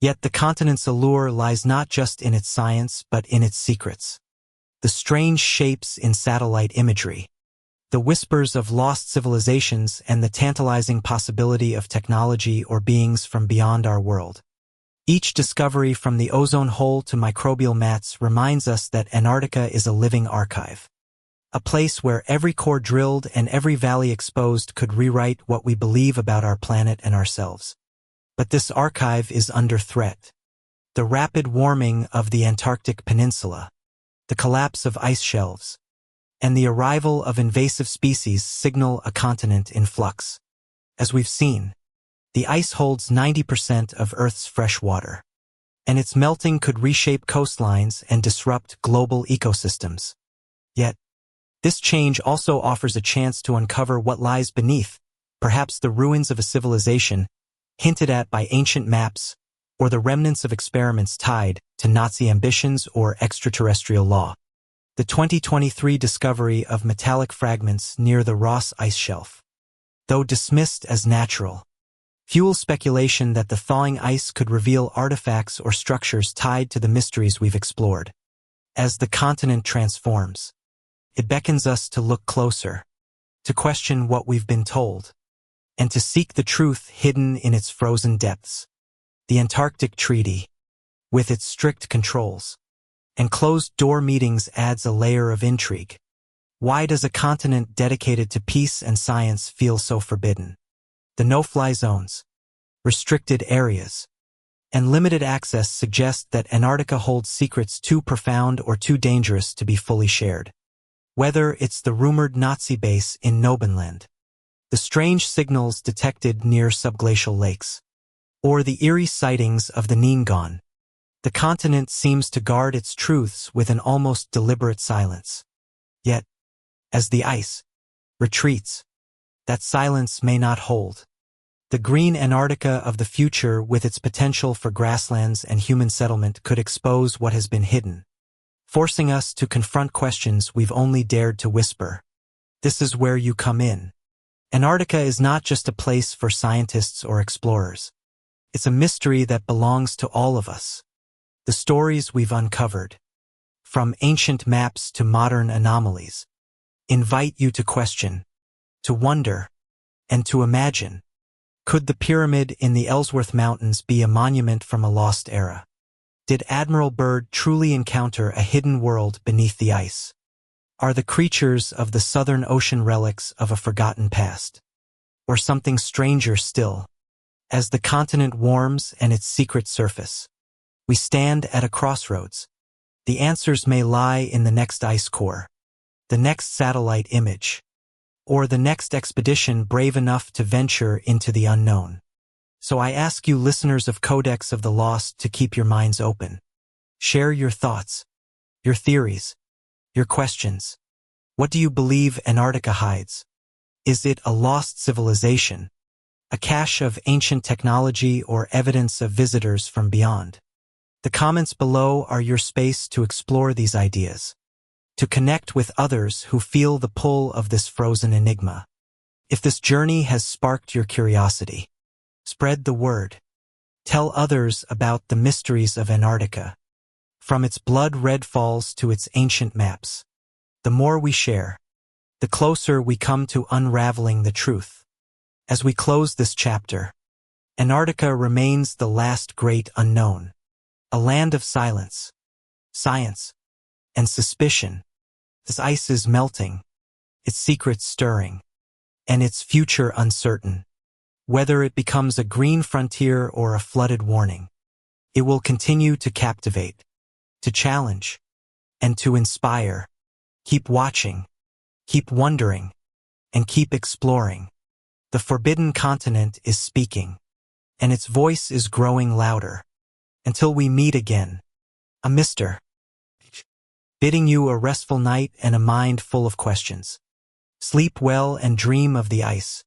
S1: Yet the continent's allure lies not just in its science but in its secrets. The strange shapes in satellite imagery, the whispers of lost civilizations, and the tantalizing possibility of technology or beings from beyond our world. Each discovery, from the ozone hole to microbial mats, reminds us that Antarctica is a living archive, a place where every core drilled and every valley exposed could rewrite what we believe about our planet and ourselves. But this archive is under threat. The rapid warming of the Antarctic Peninsula, the collapse of ice shelves, and the arrival of invasive species signal a continent in flux. As we've seen, The ice holds 90% of Earth's fresh water, and its melting could reshape coastlines and disrupt global ecosystems. Yet, this change also offers a chance to uncover what lies beneath, perhaps the ruins of a civilization hinted at by ancient maps or the remnants of experiments tied to Nazi ambitions or extraterrestrial law. The 2023 discovery of metallic fragments near the Ross Ice Shelf, though dismissed as natural, fuels speculation that the thawing ice could reveal artifacts or structures tied to the mysteries we've explored. As the continent transforms, it beckons us to look closer, to question what we've been told, and to seek the truth hidden in its frozen depths. The Antarctic Treaty, with its strict controls and closed-door meetings, adds a layer of intrigue. Why does a continent dedicated to peace and science feel so forbidden? The no-fly zones, restricted areas, and limited access suggest that Antarctica holds secrets too profound or too dangerous to be fully shared. Whether it's the rumored Nazi base in Nobenland, the strange signals detected near subglacial lakes, or the eerie sightings of the Ningon, the continent seems to guard its truths with an almost deliberate silence. Yet, as the ice retreats, that silence may not hold. The green Antarctica of the future, with its potential for grasslands and human settlement, could expose what has been hidden, forcing us to confront questions we've only dared to whisper. This is where you come in. Antarctica is not just a place for scientists or explorers. It's a mystery that belongs to all of us. The stories we've uncovered, from ancient maps to modern anomalies, invite you to question, to wonder, and to imagine. Could the pyramid in the Ellsworth Mountains be a monument from a lost era? Did Admiral Byrd truly encounter a hidden world beneath the ice? Are the creatures of the Southern Ocean relics of a forgotten past? Or something stranger still? As the continent warms and its secrets surface, we stand at a crossroads. The answers may lie in the next ice core, the next satellite image, or the next expedition brave enough to venture into the unknown. So I ask you, listeners of Codex of the Lost, to keep your minds open. Share your thoughts, your theories, your questions. What do you believe Antarctica hides? Is it a lost civilization, a cache of ancient technology, or evidence of visitors from beyond? The comments below are your space to explore these ideas, to connect with others who feel the pull of this frozen enigma. If this journey has sparked your curiosity, spread the word. Tell others about the mysteries of Antarctica, from its blood-red falls to its ancient maps. The more we share, the closer we come to unraveling the truth. As we close this chapter, Antarctica remains the last great unknown, a land of silence, science, and suspicion. This ice is melting, its secrets stirring, and its future uncertain. Whether it becomes a green frontier or a flooded warning, it will continue to captivate, to challenge, and to inspire. Keep watching, keep wondering, and keep exploring. The forbidden continent is speaking, and its voice is growing louder. Until we meet again, a Mr. bidding you a restful night and a mind full of questions. Sleep well and dream of the ice.